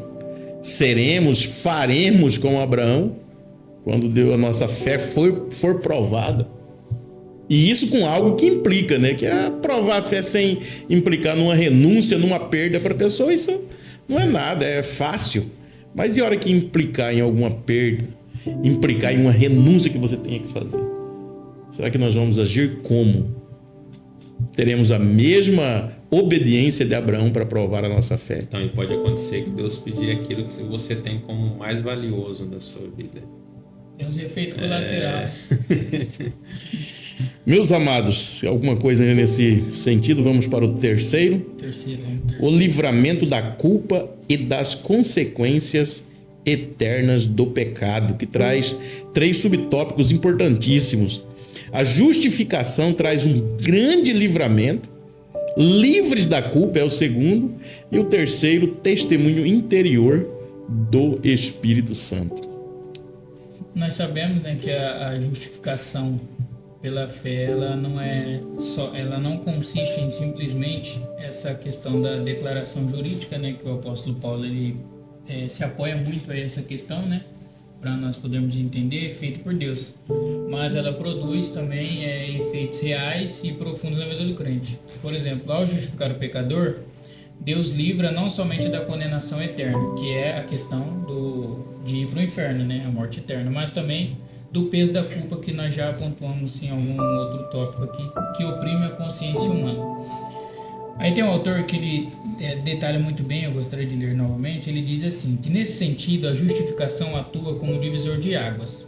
Faremos como Abraão, quando a nossa fé for provada? E isso com algo que implica, né? Que é provar a fé sem implicar numa renúncia, numa perda para a pessoa. Isso não é nada, é fácil. Mas e a hora que implicar em alguma perda, implicar em uma renúncia que você tenha que fazer? Será que nós vamos agir como? Teremos a mesma obediência de Abraão para provar a nossa fé? Então, pode acontecer que Deus pedir aquilo que você tem como mais valioso da sua vida. Tem uns efeitos colaterais. Meus amados, alguma coisa nesse sentido? Vamos para o terceiro. O livramento da culpa e das consequências eternas do pecado, que traz 3 subtópicos importantíssimos. A justificação traz um grande livramento, livres da culpa é o segundo, e o terceiro, testemunho interior do Espírito Santo. Nós sabemos, né, que a justificação pela fé, ela não consiste em simplesmente essa questão da declaração jurídica, né, que o apóstolo Paulo ele se apoia muito a essa questão, né, para nós podermos entender, feito por Deus. Mas ela produz também efeitos reais e profundos na vida do crente. Por exemplo, ao justificar o pecador, Deus livra não somente da condenação eterna, que é a questão de ir para o inferno, né, a morte eterna, mas também do peso da culpa que nós já pontuamos em algum outro tópico aqui, que oprime a consciência humana. Aí tem um autor que ele detalha muito bem, eu gostaria de ler novamente. Ele diz assim, que nesse sentido a justificação atua como divisor de águas.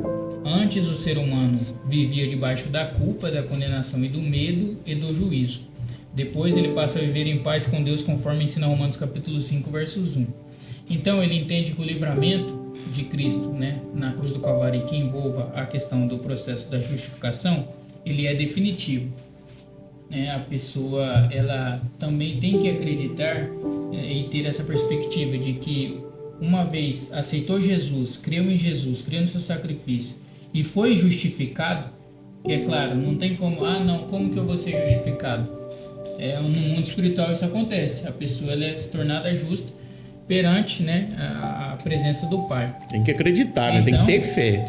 Antes o ser humano vivia debaixo da culpa, da condenação e do medo e do juízo. Depois ele passa a viver em paz com Deus, conforme ensina Romanos capítulo 5, versos 1. Então ele entende que o livramento de Cristo, né, na cruz do Calvário, que envolva a questão do processo da justificação, ele é definitivo. A pessoa ela também tem que acreditar e ter essa perspectiva de que uma vez aceitou Jesus, creu em Jesus, creu no seu sacrifício e foi justificado, que é claro, não tem como, como que eu vou ser justificado? No mundo espiritual isso acontece, a pessoa ela é se tornada justa perante, né, a presença do Pai. Tem que acreditar, né? Tem que ter fé.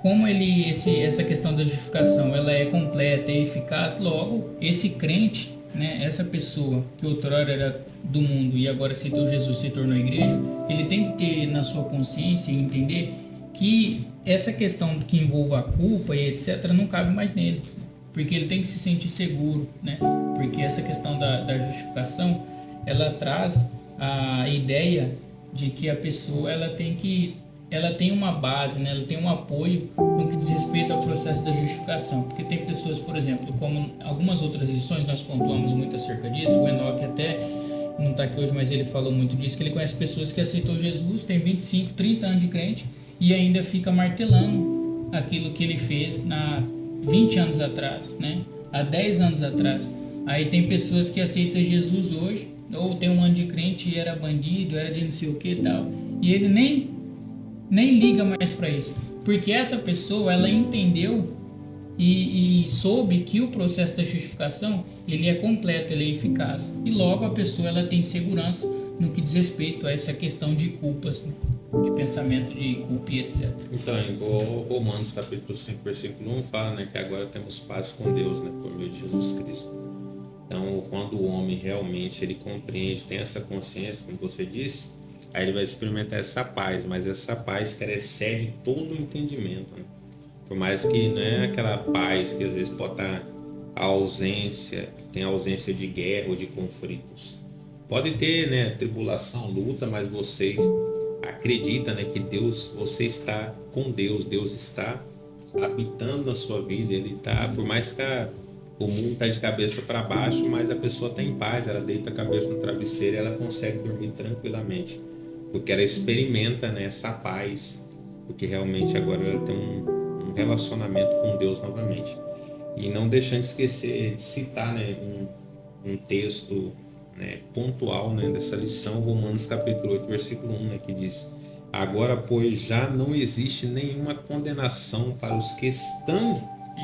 Como essa questão da justificação ela é completa e eficaz, logo esse crente, né, essa pessoa que outrora era do mundo e agora aceitou Jesus, se tornou igreja, ele tem que ter na sua consciência e entender que essa questão que envolva a culpa e etc não cabe mais nele, porque ele tem que se sentir seguro, né? Porque essa questão da justificação ela traz a ideia de que a pessoa ela tem uma base, né? Ela tem um apoio no que diz respeito ao processo da justificação, porque tem pessoas, por exemplo, como algumas outras lições nós pontuamos muito acerca disso, o Enoque até não está aqui hoje, mas ele falou muito disso, que ele conhece pessoas que aceitou Jesus, tem 25, 30 anos de crente e ainda fica martelando aquilo que ele fez 20 anos atrás, né? Há 10 anos atrás. Aí tem pessoas que aceitam Jesus hoje, ou tem um ano de crente e era bandido, era de não sei o que e tal, e ele nem liga mais para isso, porque essa pessoa ela entendeu e soube que o processo da justificação ele é completo, ele é eficaz, e logo a pessoa ela tem segurança no que diz respeito a essa questão de culpas, né? De pensamento de culpa e etc. Então, igual Romanos capítulo 5, versículo 1 fala, né, que agora temos paz com Deus, né, por meio de Jesus Cristo. Então, quando o homem realmente ele compreende, tem essa consciência, como você disse, aí ele vai experimentar essa paz, mas essa paz que ela excede todo o entendimento, né? Por mais que não é aquela paz que às vezes pode estar tem ausência de guerra ou de conflitos. Pode ter, né, tribulação, luta, mas você acredita, né, que você está com Deus, Deus está habitando na sua vida, ele está, por mais que o mundo está de cabeça para baixo, mas a pessoa está em paz, ela deita a cabeça no travesseiro e ela consegue dormir tranquilamente, porque ela experimenta, né, essa paz, porque realmente agora ela tem um relacionamento com Deus novamente. E não deixando de esquecer de citar, né, um texto, né, pontual, né, dessa lição, Romanos capítulo 8, versículo 1, né, que diz: agora, pois, já não existe nenhuma condenação para os que estão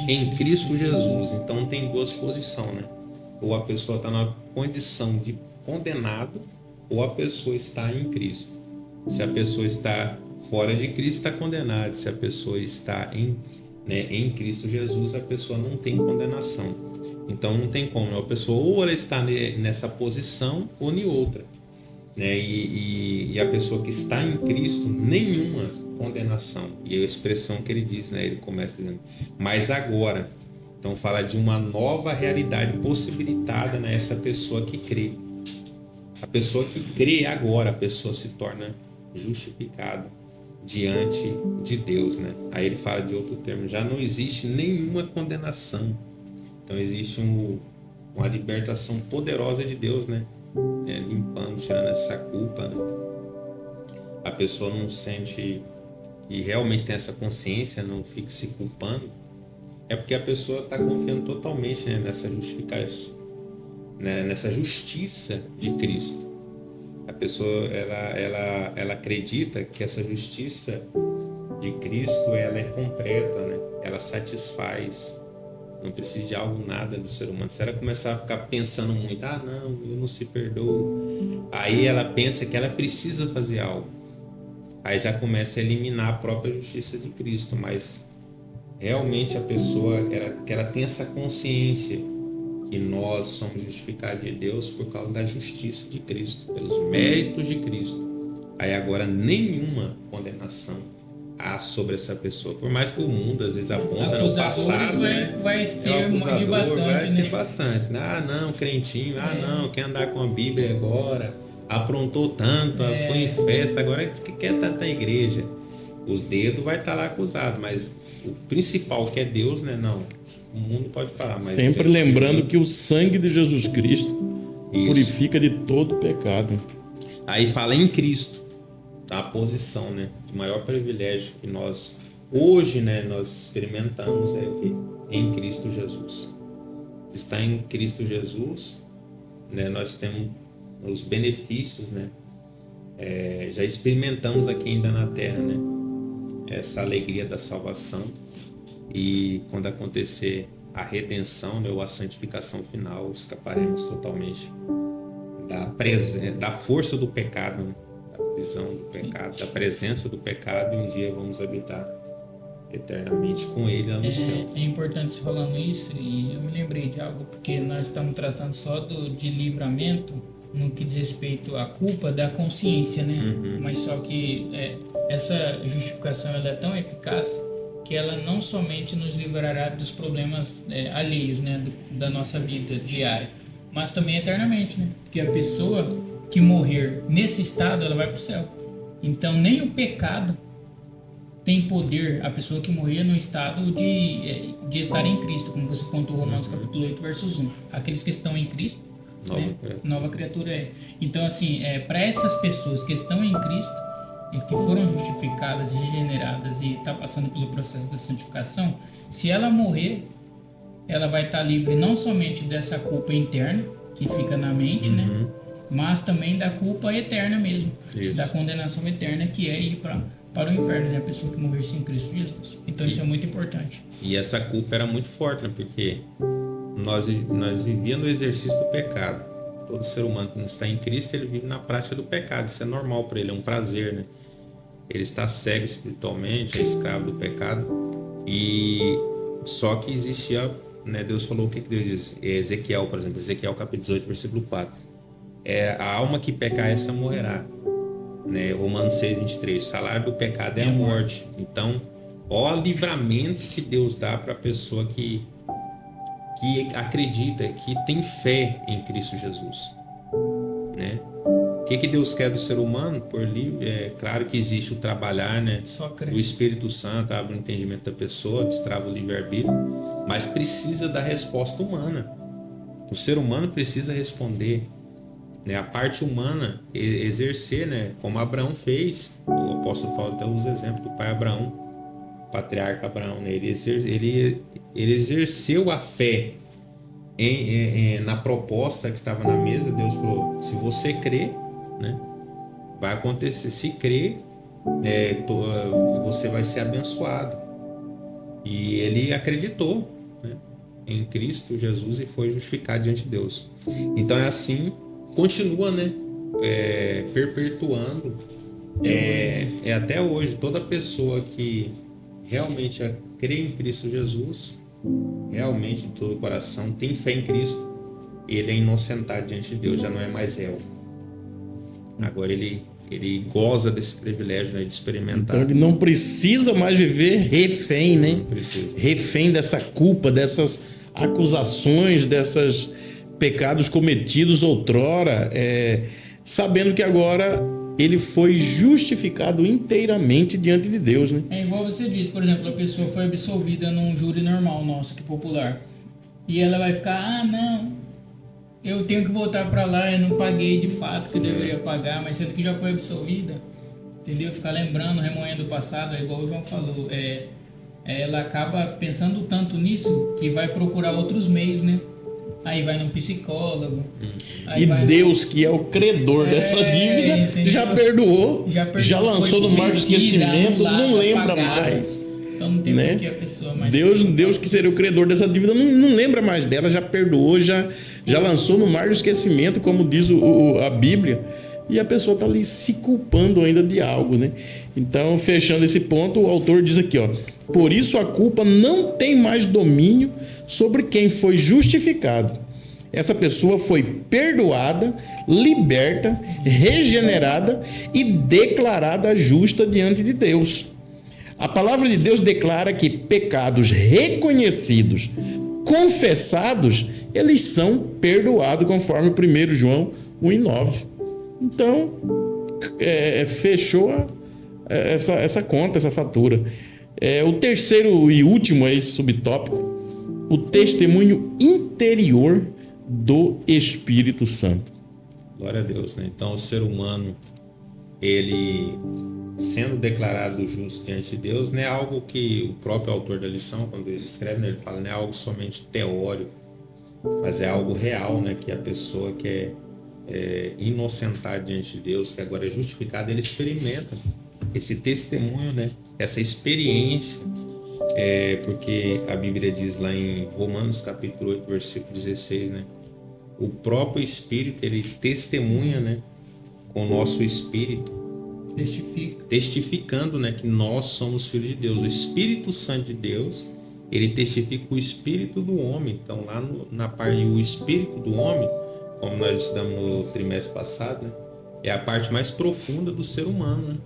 em Cristo Jesus. Então tem duas posições, né? Ou a pessoa está na condição de condenado, ou a pessoa está em Cristo. Se a pessoa está fora de Cristo, está condenada. Se a pessoa está em Cristo Jesus, a pessoa não tem condenação. Então não tem como, né? A pessoa ou ela está nessa posição ou em outra, né? E a pessoa que está em Cristo, nenhuma condenação. E a expressão que ele diz, né? Ele começa dizendo, mas agora. Então fala de uma nova realidade possibilitada nessa pessoa que crê. A pessoa que crê agora, a pessoa se torna justificada diante de Deus, né? Aí ele fala de outro termo, já não existe nenhuma condenação. Então existe uma libertação poderosa de Deus, né? Limpando, tirando essa culpa, né? A pessoa não sente e realmente tem essa consciência, não fica se culpando, é porque a pessoa está confiando totalmente, né, nessa justificação, né, nessa justiça de Cristo. A pessoa ela acredita que essa justiça de Cristo ela é completa, né? Ela satisfaz, não precisa de algo nada do ser humano. Se ela começar a ficar pensando muito, não, eu não se perdoo, aí ela pensa que ela precisa fazer algo, aí já começa a eliminar a própria justiça de Cristo. Mas realmente a pessoa ela tem essa consciência que nós somos justificados de Deus por causa da justiça de Cristo, pelos méritos de Cristo. Aí agora nenhuma condenação há sobre essa pessoa, por mais que o mundo às vezes aponta no passado, vai ter de bastante, vai né? ter bastante. Não, crentinho, não, quer andar com a Bíblia agora, aprontou tanto, foi em festa, agora diz que quer estar na igreja. Os dedos vai estar lá acusados, mas o principal, que é Deus, né? Não, o mundo pode parar, mas sempre lembrando que o sangue de Jesus Cristo purifica de todo pecado. Aí fala em Cristo, a posição, né? O maior privilégio que nós hoje, né, nós experimentamos é o quê? Em Cristo Jesus. Está em Cristo Jesus, né? Nós temos os benefícios, né? Já experimentamos aqui ainda na terra, né? Essa alegria da salvação, e quando acontecer a redenção, né, ou a santificação final, escaparemos totalmente da força do pecado, né? Da prisão do pecado, da presença do pecado, e um dia vamos habitar eternamente com ele lá no céu. É importante você falando isso, e eu me lembrei de algo, porque nós estamos tratando só de livramento no que diz respeito à culpa da consciência, né? Mas só que essa justificação ela é tão eficaz que ela não somente nos livrará dos problemas alheios, né, da nossa vida diária, mas também eternamente, né? Porque a pessoa que morrer nesse estado, ela vai para o céu. Então nem o pecado tem poder, a pessoa que morrer no estado de estar em Cristo, como você pontuou Romanos capítulo 8, versos 1. Aqueles que estão em Cristo, nova criatura é. Então, assim, para essas pessoas que estão em Cristo e que foram justificadas e regeneradas e está passando pelo processo da santificação, se ela morrer, ela vai estar livre não somente dessa culpa interna que fica na mente, né, mas também da culpa eterna mesmo, da condenação eterna, que é ir para o inferno, né, a pessoa que morrer sem Cristo Jesus. Então isso é muito importante. E essa culpa era muito forte, né, porque nós vivíamos no exercício do pecado. Todo ser humano que não está em Cristo, ele vive na prática do pecado. Isso é normal para ele, é um prazer, né? Ele está cego espiritualmente, é escravo do pecado. E só que existia, né? Deus falou, o que Deus diz? Ezequiel, por exemplo, Ezequiel capítulo 18, versículo 4. A alma que pecar, essa morrerá. Né? Romanos 6, 23. O salário do pecado é a morte. Então, ó o livramento que Deus dá para a pessoa que acredita, que tem fé em Cristo Jesus, né? O que Deus quer do ser humano? Por livre, claro que existe o trabalhar, né? O Espírito Santo abre o entendimento da pessoa, destrava o livre-arbítrio, mas precisa da resposta humana. O ser humano precisa responder, né? A parte humana exercer, né? Como Abraão fez. O apóstolo Paulo até usa o exemplo do pai Abraão, o patriarca Abraão, né? Ele exerceu a fé na proposta que estava na mesa. Deus falou, se você crer, né, vai acontecer. Se crer, você vai ser abençoado. E ele acreditou, né, em Cristo Jesus e foi justificado diante de Deus. Então é assim, continua, né, perpetuando até hoje. Toda pessoa que realmente crê em Cristo Jesus, realmente de todo o coração, tem fé em Cristo, ele é inocentado diante de Deus, já não é mais réu. Agora ele goza desse privilégio, né, de experimentar. Então ele não precisa mais viver refém, né? Não precisa. Refém dessa culpa, dessas acusações, desses pecados cometidos outrora, sabendo que agora ele foi justificado inteiramente diante de Deus, né? É igual você disse, por exemplo, a pessoa foi absolvida num júri normal nosso, que popular. E ela vai ficar, não, eu tenho que voltar para lá, eu não paguei de fato que deveria pagar, mas sendo que já foi absolvida, entendeu? Ficar lembrando, remoendo o passado, é igual o João falou, ela acaba pensando tanto nisso que vai procurar outros meios, né? Aí vai num psicólogo. E Deus, que é o credor dessa dívida, entendeu? já perdoou, já lançou no mar do esquecimento, não lembra mais. Então não tem por que a pessoa mais... Deus, que seria o credor dessa dívida, não lembra mais dela, já perdoou, já lançou no mar do esquecimento, como diz a Bíblia. E a pessoa está ali se culpando ainda de algo, né? Então, fechando esse ponto, o autor diz aqui, ó: por isso a culpa não tem mais domínio sobre quem foi justificado. Essa pessoa foi perdoada, liberta, regenerada e declarada justa diante de Deus. A palavra de Deus declara que pecados reconhecidos, confessados, eles são perdoados, conforme 1 João 1,9. Então, fechou essa conta, essa fatura. O terceiro e último é esse subtópico, o testemunho interior do Espírito Santo. Glória a Deus, né? Então o ser humano, ele sendo declarado justo diante de Deus, não é algo que o próprio autor da lição, quando ele escreve, né, ele fala, não é algo somente teórico, mas é algo real, né? Que a pessoa que é inocentada diante de Deus, que agora é justificada, ele experimenta esse testemunho, né? Essa experiência, porque a Bíblia diz lá em Romanos capítulo 8, versículo 16, né? O próprio Espírito, ele testemunha, né? Com o nosso Espírito, testificando, né? Que nós somos filhos de Deus. O Espírito Santo de Deus, ele testifica o Espírito do homem. Então lá na parte, o Espírito do homem, como nós estudamos no trimestre passado, né? É a parte mais profunda do ser humano, né?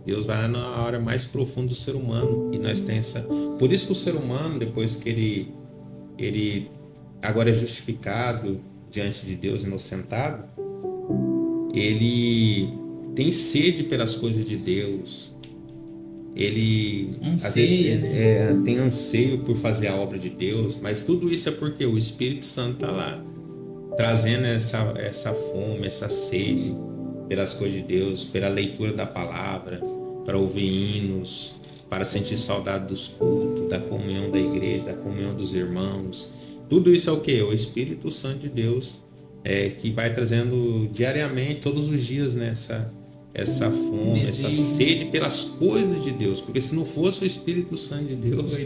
Deus vai lá na área mais profunda do ser humano, e nós temos essa... Por isso que o ser humano, depois que ele agora é justificado diante de Deus, inocentado, ele tem sede pelas coisas de Deus, ele às vezes tem anseio por fazer a obra de Deus, mas tudo isso é porque o Espírito Santo está lá, trazendo essa fome, essa sede pelas coisas de Deus, pela leitura da palavra, para ouvir hinos, para sentir saudade dos cultos, da comunhão da igreja, da comunhão dos irmãos. Tudo isso é o quê? O Espírito Santo de Deus, que vai trazendo diariamente, todos os dias, né, essa fome, essa sede pelas coisas de Deus. Porque se não fosse o Espírito Santo de Deus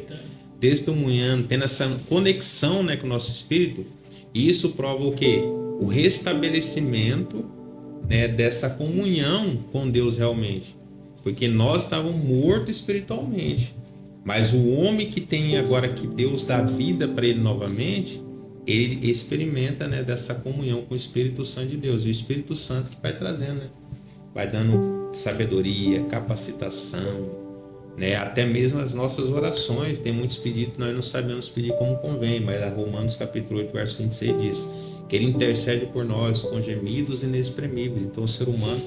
testemunhando, tendo essa conexão, né, com o nosso espírito, isso prova o quê? O restabelecimento, né, dessa comunhão com Deus realmente, porque nós estávamos mortos espiritualmente, mas o homem que tem agora, que Deus dá vida para ele novamente, ele experimenta, né, dessa comunhão com o Espírito Santo de Deus, e o Espírito Santo que vai trazendo, né, vai dando sabedoria, capacitação, né, até mesmo as nossas orações. Tem muitos pedidos que nós não sabemos pedir como convém, mas a Romanos capítulo 8, verso 26 diz que ele intercede por nós com gemidos inexprimíveis. Então o ser humano,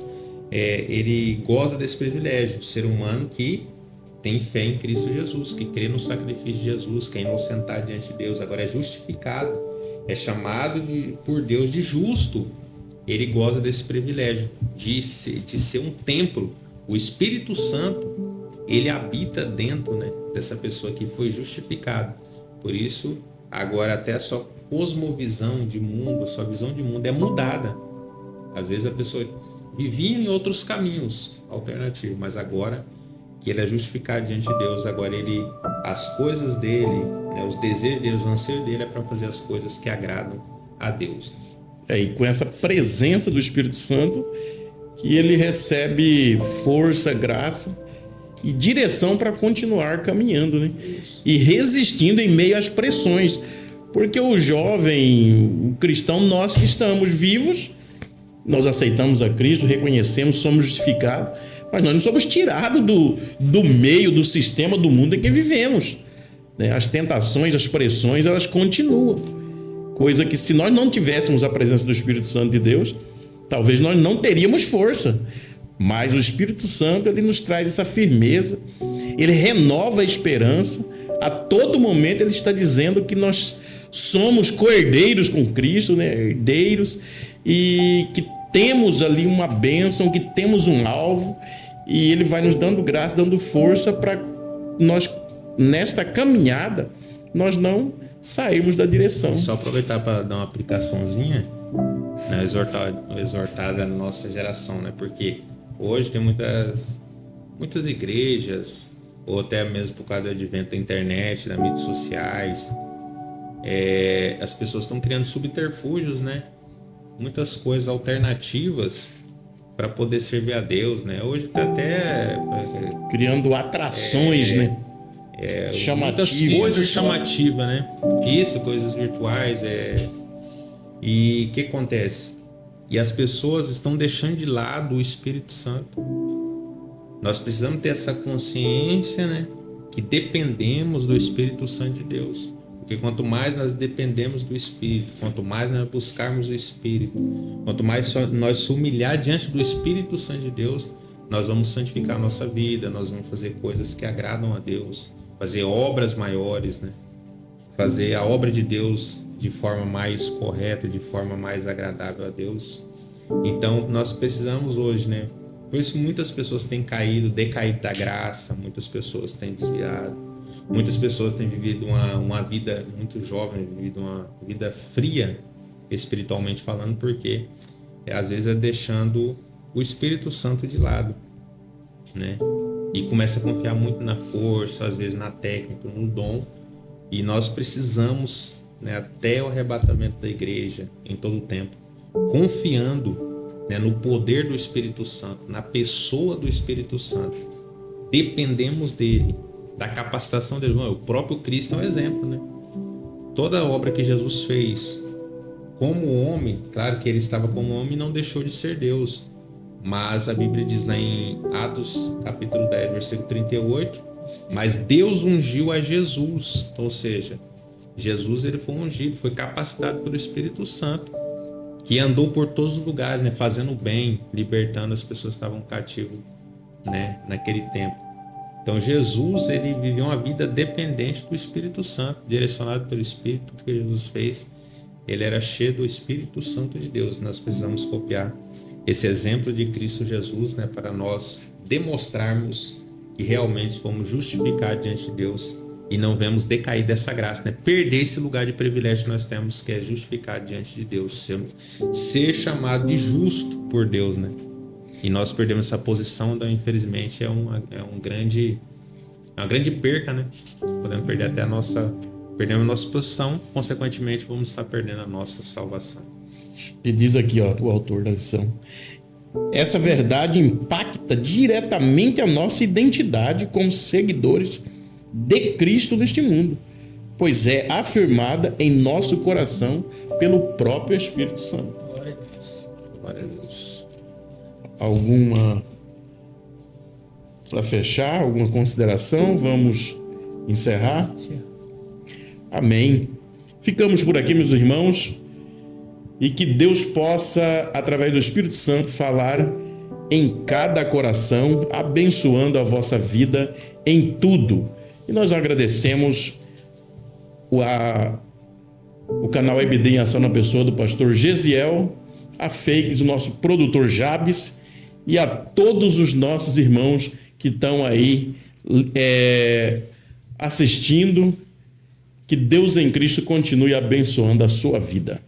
ele goza desse privilégio, o ser humano que tem fé em Cristo Jesus, que crê no sacrifício de Jesus, que é inocentado diante de Deus, agora é justificado, é chamado por Deus de justo. Ele goza desse privilégio de ser um templo. O Espírito Santo, ele habita dentro, né, dessa pessoa que foi justificada. Por isso, agora até a sua cosmovisão de mundo, a sua visão de mundo é mudada. Às vezes a pessoa vivia em outros caminhos alternativos, mas agora que ele é justificado diante de Deus, agora as coisas dele, né, os desejos dele, os anseios dele é para fazer as coisas que agradam a Deus. E com essa presença do Espírito Santo, que ele recebe força, graça e direção para continuar caminhando, né? E resistindo em meio às pressões. Porque o jovem, o cristão, nós que estamos vivos, nós aceitamos a Cristo, reconhecemos, somos justificados, mas nós não somos tirados do meio, do sistema, do mundo em que vivemos, né? As tentações, as pressões, elas continuam. Coisa que, se nós não tivéssemos a presença do Espírito Santo de Deus, talvez nós não teríamos força. Mas o Espírito Santo, ele nos traz essa firmeza, ele renova a esperança. A todo momento ele está dizendo que nós somos co-herdeiros com Cristo, né? Herdeiros, e que temos ali uma bênção, que temos um alvo, e ele vai nos dando graça, dando força para nós, nesta caminhada, nós não sairmos da direção. Só aproveitar para dar uma aplicaçãozinha, né, exortada na nossa geração, né? Porque hoje tem muitas igrejas, ou até mesmo por causa do advento da internet, das mídias sociais, as pessoas estão criando subterfúgios, né? Muitas coisas alternativas para poder servir a Deus, né? Hoje está até criando atrações, né? Muitas coisas chamativas, né? Isso, coisas virtuais. E o que acontece? E as pessoas estão deixando de lado o Espírito Santo. Nós precisamos ter essa consciência, né, que dependemos do Espírito Santo de Deus. Porque quanto mais nós dependemos do Espírito, quanto mais nós buscarmos o Espírito, quanto mais nós se humilhar diante do Espírito Santo de Deus, nós vamos santificar a nossa vida, nós vamos fazer coisas que agradam a Deus, fazer obras maiores, né? Fazer a obra de Deus de forma mais correta, de forma mais agradável a Deus. Então, nós precisamos hoje, né? Por isso muitas pessoas têm decaído da graça, muitas pessoas têm desviado, muitas pessoas têm vivido uma vida muito jovem, vivido uma vida fria, espiritualmente falando, porque às vezes é deixando o Espírito Santo de lado, né? E começa a confiar muito na força, às vezes na técnica, no dom. E nós precisamos, né, até o arrebatamento da igreja, em todo o tempo, confiando, né, no poder do Espírito Santo, na pessoa do Espírito Santo. Dependemos dele, da capacitação dele. O próprio Cristo é um exemplo, né? Toda a obra que Jesus fez como homem, claro que ele estava como homem e não deixou de ser Deus. Mas a Bíblia diz lá em Atos capítulo 10, versículo 38, mas Deus ungiu a Jesus. Ou seja, Jesus ele foi ungido, foi capacitado pelo Espírito Santo, que andou por todos os lugares, né, fazendo bem, libertando as pessoas que estavam cativas, né, naquele tempo. Então Jesus ele viveu uma vida dependente do Espírito Santo, direcionado pelo Espírito. Tudo que Jesus fez, ele era cheio do Espírito Santo de Deus. Nós precisamos copiar esse exemplo de Cristo Jesus, né, para nós demonstrarmos que realmente fomos justificados diante de Deus e não vemos decair dessa graça, né? Perder esse lugar de privilégio que nós temos, que é justificar diante de Deus, ser chamado de justo por Deus, né? E nós perdemos essa posição, então infelizmente é uma grande perca, né? Podemos perder até perdemos a nossa posição, consequentemente vamos estar perdendo a nossa salvação. E diz aqui, ó, o autor da lição: essa verdade impacta diretamente a nossa identidade como seguidores de Cristo neste mundo, pois é afirmada em nosso coração pelo próprio Espírito Santo. Glória a Deus. Glória a Deus. Alguma para fechar, alguma consideração? Vamos encerrar? Amém. Ficamos por aqui, meus irmãos, e que Deus possa, através do Espírito Santo, falar em cada coração, abençoando a vossa vida em tudo. E nós agradecemos o canal EBD em Ação na pessoa do pastor Gesiel, a Feix, o nosso produtor Jabes, e a todos os nossos irmãos que estão aí assistindo. Que Deus em Cristo continue abençoando a sua vida.